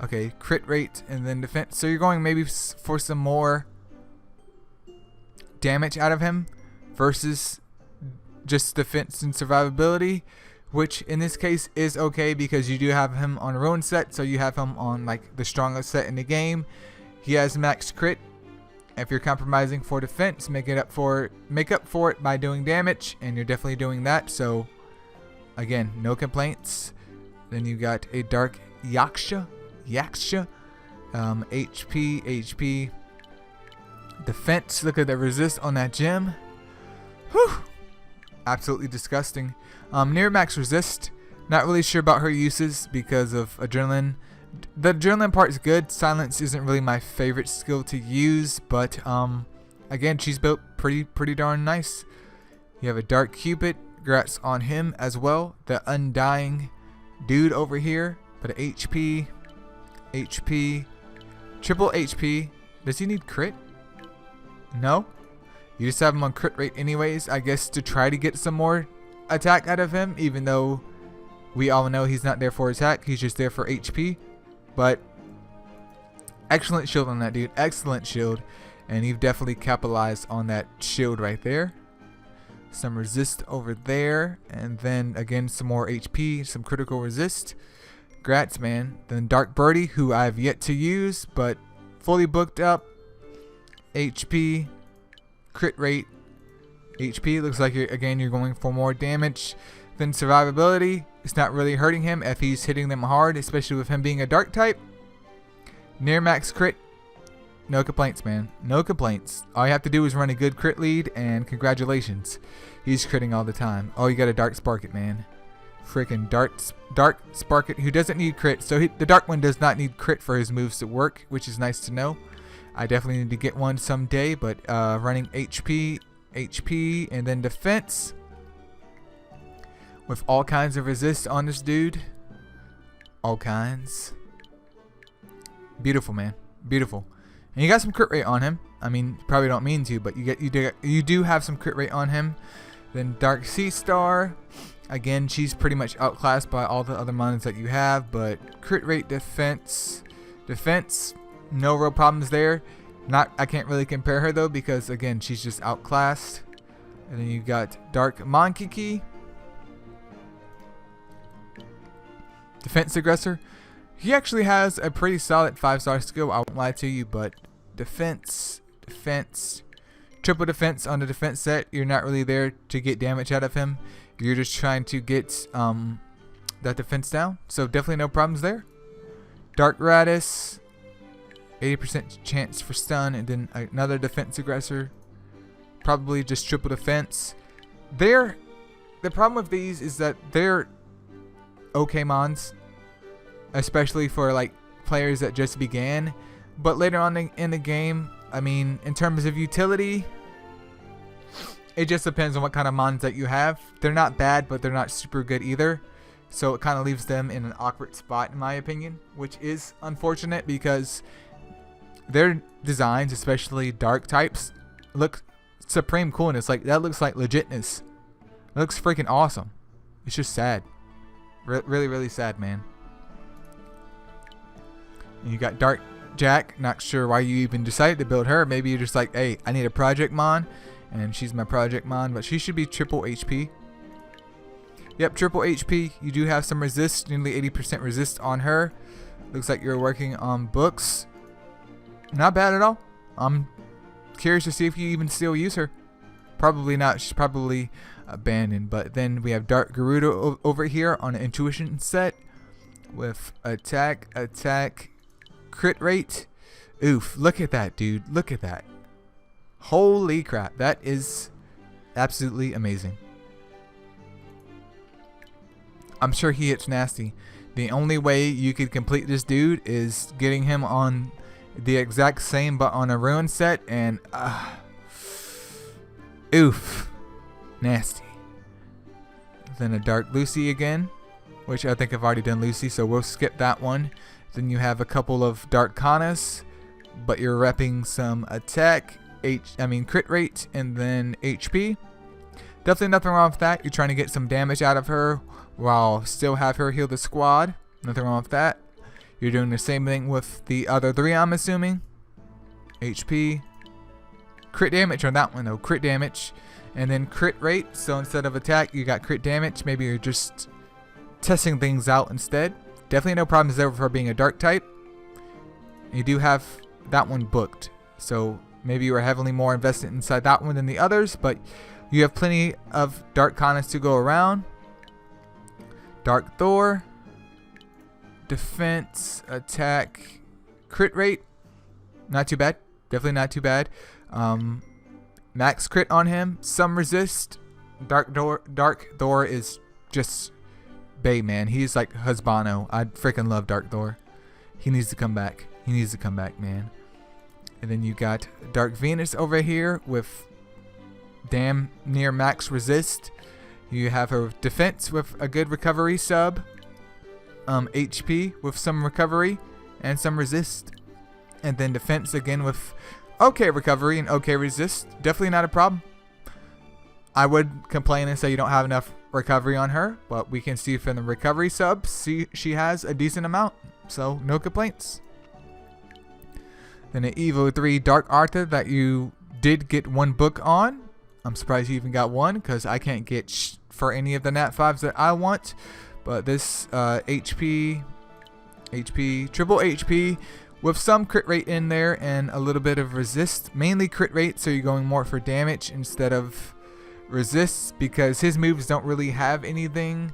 Okay, crit rate and then defense. So you're going maybe for some more damage out of him versus just defense and survivability, which in this case is okay because you do have him on a ruin set, so you have him on like the strongest set in the game. He has max crit. If you're compromising for defense, make up for it by doing damage, and you're definitely doing that. So again, no complaints. Then you got a Dark Yaksha, HP, defense. Look at the resist on that gem. Whew. Absolutely disgusting. Near max resist. Not really sure about her uses because of adrenaline. The adrenaline part is good. Silence isn't really my favorite skill to use, but again, she's built pretty darn nice. You have a Dark Cupid. Congrats on him as well. The undying dude over here. But HP, triple HP. Does he need crit? No. You just have him on crit rate anyways, I guess, to try to get some more attack out of him, even though we all know he's not there for attack. He's just there for HP. But excellent shield on that dude. Excellent shield. And you've definitely capitalized on that shield right there. Some resist over there. And then again, some more HP, some critical resist. Grats, man. Then Dark Birdie, who I've yet to use, but fully booked up. HP, crit rate, HP. Looks like you're going for more damage than survivability. It's not really hurting him if he's hitting them hard, especially with him being a dark type. Near max crit. No complaints, man. No complaints. All you have to do is run a good crit lead, and congratulations. He's critting all the time. Oh, you got a Dark Sparket, man. Freaking Dark Sparket, who doesn't need crit. So the Dark one does not need crit for his moves to work, which is nice to know. I definitely need to get one someday, but running HP, and then defense with all kinds of resist on this dude. All kinds. Beautiful, man. Beautiful. And you got some crit rate on him. I mean, you probably don't mean to, but you do have some crit rate on him. Then Dark Sea Star. Again, she's pretty much outclassed by all the other mons that you have, but crit rate, defense, no real problems there. I can't really compare her though because again, she's just outclassed. And then you got Dark Monkiki, defense aggressor. He actually has a pretty solid 5-star skill. I won't lie to you, but defense, triple defense on the defense set. You're not really there to get damage out of him. You're just trying to get that defense down. So definitely no problems there. Dark Radis, 80% chance for stun, and then another defense aggressor. Probably just triple defense. The problem with these is that they're okay mons, especially for like players that just began. But later on in the game, I mean, in terms of utility, it just depends on what kind of mons that you have. They're not bad, but they're not super good either. So it kind of leaves them in an awkward spot, in my opinion, which is unfortunate because their designs, especially dark types, look supreme cool. And it's like, that looks like legitness. It looks freaking awesome. It's just sad. Really, really sad, man. And you got Dark Jack. Not sure why you even decided to build her. Maybe you're just like, hey, I need a project mon, and she's my project mon, but she should be triple HP. Yep, triple HP. You do have some resist, nearly 80% resist on her. Looks like you're working on books. Not bad at all. I'm curious to see if you even still use her. Probably not. She's probably abandoned. But then we have Dark Gerudo over here on an intuition set with attack, crit rate. Oof, look at that, dude. Look at that. Holy crap. That is absolutely amazing. I'm sure he hits nasty. The only way you could complete this dude is getting him on the exact same but on a ruin set, and oof, nasty. Then a Dark Lucy again, which I think I've already done Lucy, so we'll skip that one. Then you have a couple of Dark Kanas, but you're repping some attack, crit rate, and then HP. Definitely nothing wrong with that. You're trying to get some damage out of her while still have her heal the squad. Nothing wrong with that. You're doing the same thing with the other three, I'm assuming. HP. Crit damage on that one though. Crit damage. And then crit rate. So instead of attack, you got crit damage. Maybe you're just testing things out instead. Definitely no problems there for being a dark type. You do have that one booked. So maybe you are heavily more invested inside that one than the others. But you have plenty of Dark Kanas to go around. Dark Thor. Defense, attack, crit rate, not too bad. Definitely not too bad. Max crit on him, some resist. Dark Thor is just bae, man. He's like Husbano. I freaking love Dark Thor. He needs to come back. He needs to come back, man. And then you got Dark Venus over here with damn near max resist. You have her defense with a good recovery sub. HP with some recovery and some resist, and then defense again with okay recovery and okay resist. Definitely not a problem. I would complain and say you don't have enough recovery on her, but we can see from the recovery subs she has a decent amount, so no complaints. Then an Evo 3 Dark Arthur that you did get one book on. I'm surprised you even got one because I can't get for any of the Nat 5s that I want. But this HP, triple HP with some crit rate in there and a little bit of resist. Mainly crit rate, so you're going more for damage instead of resist because his moves don't really have anything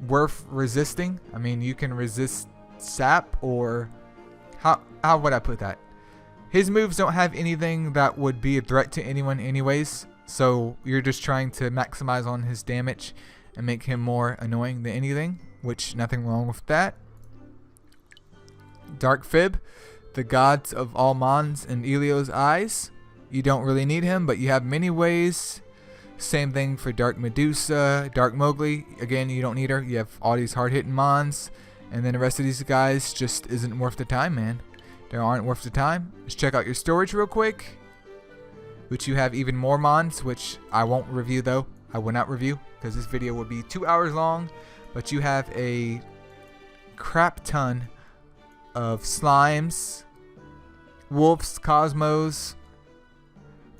worth resisting. I mean, you can resist sap or... How would I put that? His moves don't have anything that would be a threat to anyone anyways. So you're just trying to maximize on his damage and make him more annoying than anything, which nothing wrong with that. Dark Fib, the gods of all Mons in Eilio's eyes. You don't really need him, but you have many ways. Same thing for Dark Medusa, Dark Mowgli. Again, you don't need her. You have all these hard-hitting Mons, and then the rest of these guys just isn't worth the time, man. They aren't worth the time. Let's check out your storage real quick, which you have even more Mons, which I won't review though. I will not review because this video will be 2 hours long, but you have a crap ton of slimes, wolves, cosmos,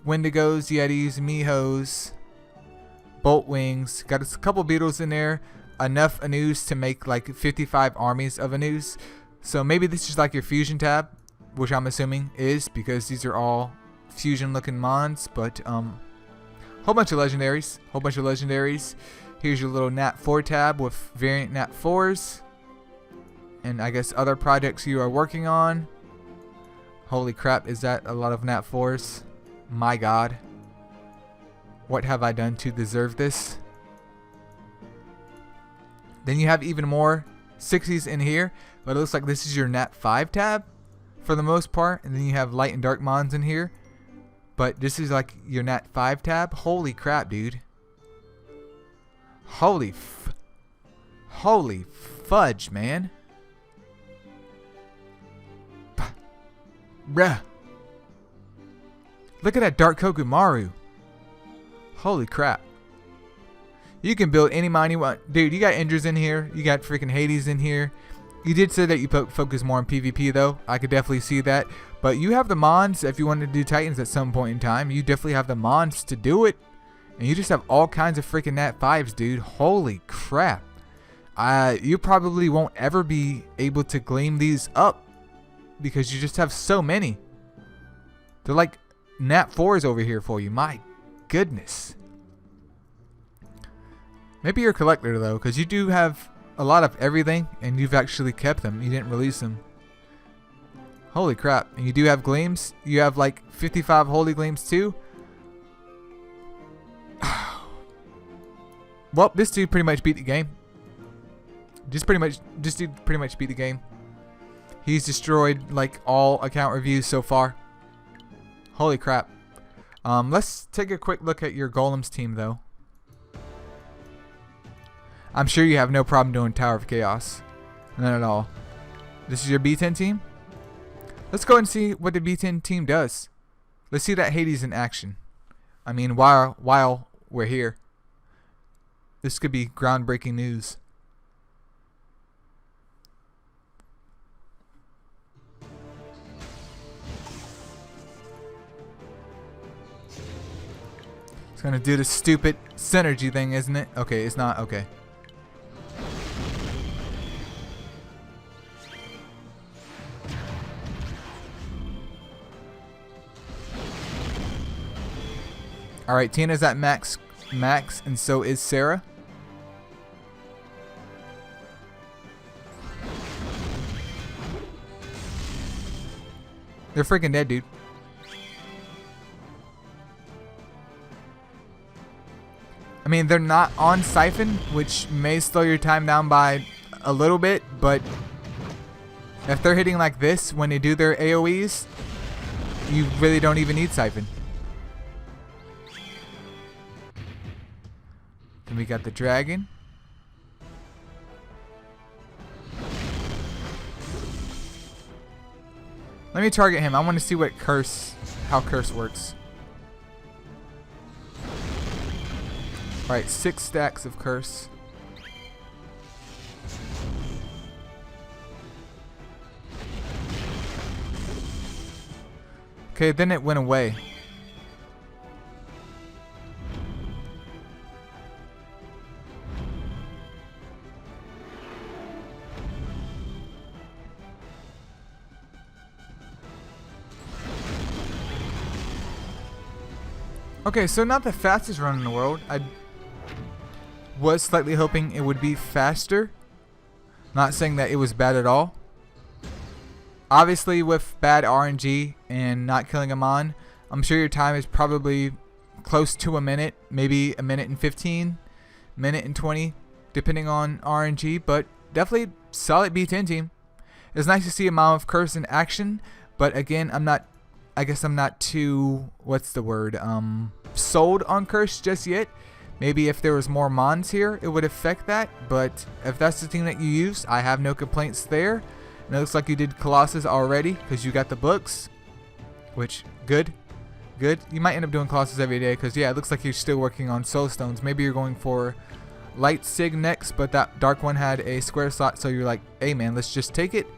wendigos, yetis, mihos, bolt wings. Got a couple beetles in there, enough anus to make like 55 armies of anus. So maybe this is like your fusion tab, which I'm assuming is because these are all fusion looking mons, but whole bunch of legendaries. Here's your little Nat 4 tab with variant Nat 4s, and I guess other projects you are working on. Holy crap, is that a lot of Nat 4s? My god, what have I done to deserve this? Then you have even more 60s in here, but it looks like this is your Nat 5 tab for the most part, and then you have light and dark mons in here. But this is like your Nat 5 tab. Holy crap, dude. Holy fudge, man. Bruh. Look at that Dark Kokumaru. Holy crap. You can build any mine you want. Dude, you got Indras in here. You got freaking Hades in here. You did say that you focus more on PvP though. I could definitely see that. But you have the mons if you want to do Titans at some point in time. You definitely have the mons to do it. And you just have all kinds of freaking Nat 5s, dude. Holy crap. You probably won't ever be able to glean these up because you just have so many. They're like nat 4s over here for you. My goodness. Maybe you're a collector though, because you do have a lot of everything and you've actually kept them. You didn't release them. Holy crap. And you do have gleams. You have like 55 holy gleams too. Well, this dude pretty much beat the game. This dude pretty much beat the game. He's destroyed like all account reviews so far. Holy crap. Let's take a quick look at your golems team though. I'm sure you have no problem doing Tower of Chaos. None at all. This is your B10 team? Let's go and see what the B10 team does. Let's see that Hades in action. I mean, while we're here. This could be groundbreaking news. It's gonna do the stupid synergy thing, isn't it? Okay, it's not. Okay. Alright, Tina's at max, and so is Sarah. They're freaking dead, dude. I mean, they're not on Siphon, which may slow your time down by a little bit, but if they're hitting like this when they do their AoEs, you really don't even need Siphon. Then we got the dragon. Let me target him. I want to see what how curse works. Alright, 6 stacks of curse. Okay, then it went away. Okay, so not the fastest run in the world. I was slightly hoping it would be faster. Not saying that it was bad at all. Obviously, with bad RNG and not killing him on, I'm sure your time is probably close to a minute, maybe a minute and 15, minute and 20, depending on RNG. But definitely solid B10 team. It's nice to see a Mom of Curse in action, but again, I guess I'm not too, what's the word, sold on Curse just yet. Maybe if there was more Mons here, it would affect that. But if that's the team that you use, I have no complaints there. And it looks like you did Colossus already because you got the books. Which, good. Good. You might end up doing Colossus every day because, yeah, it looks like you're still working on Soul Stones. Maybe you're going for Light Sig next, but that Dark one had a square slot. So you're like, hey, man, let's just take it.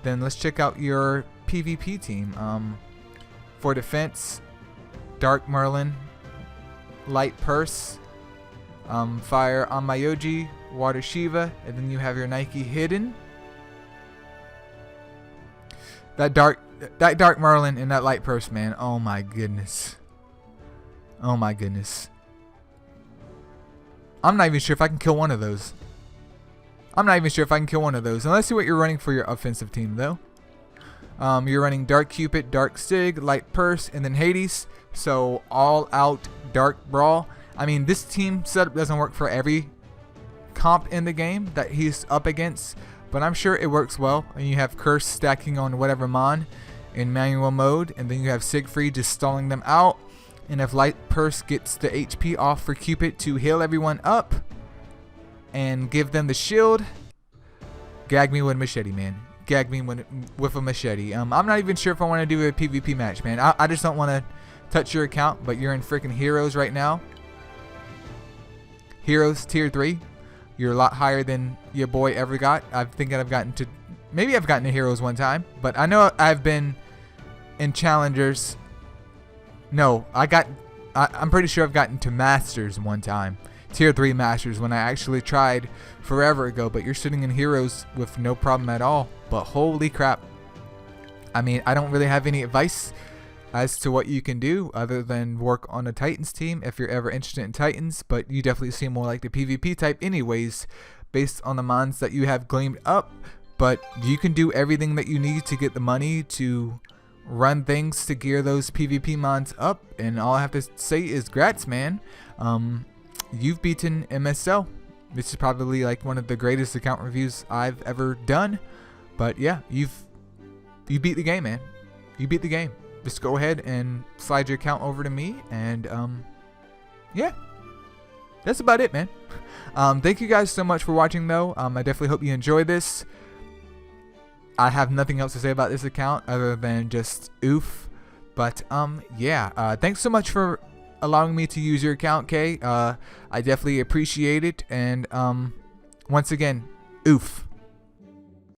Then let's check out your PvP team. For defense, Dark Merlin, Light Purse, Fire Amayoji, Water Shiva, and then you have your Nike Hidden. That Dark Merlin and that Light Purse, man. Oh my goodness. Oh my goodness. I'm not even sure if I can kill one of those. And let's see what you're running for your offensive team, though. You're running Dark Cupid, Dark Sig, Light Purse, and then Hades. So all out Dark Brawl. I mean, this team setup doesn't work for every comp in the game that he's up against, but I'm sure it works well. And you have Curse stacking on whatever Mon in manual mode, and then you have Siegfried just stalling them out. And if Light Purse gets the HP off for Cupid to heal everyone up and give them the shield, gag me with a machete, man. Gag me with a machete. I'm not even sure if I want to do a PvP match, man. I just don't want to touch your account, but you're in freaking Heroes right now. Heroes tier 3. You're a lot higher than your boy ever got. I think I've gotten to, maybe I've gotten to Heroes one time, but I know I've been in Challengers. No, I'm pretty sure I've gotten to Masters one time. Tier 3 Masters when I actually tried forever ago, but you're sitting in Heroes with no problem at all. But holy crap. I mean, I don't really have any advice as to what you can do other than work on a Titans team if you're ever interested in Titans, but you definitely seem more like the PvP type anyways, based on the mons that you have gleamed up. But you can do everything that you need to get the money to run things to gear those PvP mons up, and all I have to say is grats, man. You've beaten MSL. This is probably like one of the greatest account reviews I've ever done. But yeah, you beat the game, man. You beat the game. Just go ahead and slide your account over to me, and yeah, that's about it, man. Thank you guys so much for watching, though. I definitely hope you enjoy this. I have nothing else to say about this account other than just oof. But yeah, thanks so much for allowing me to use your account, Kay. I definitely appreciate it, and once again, oof.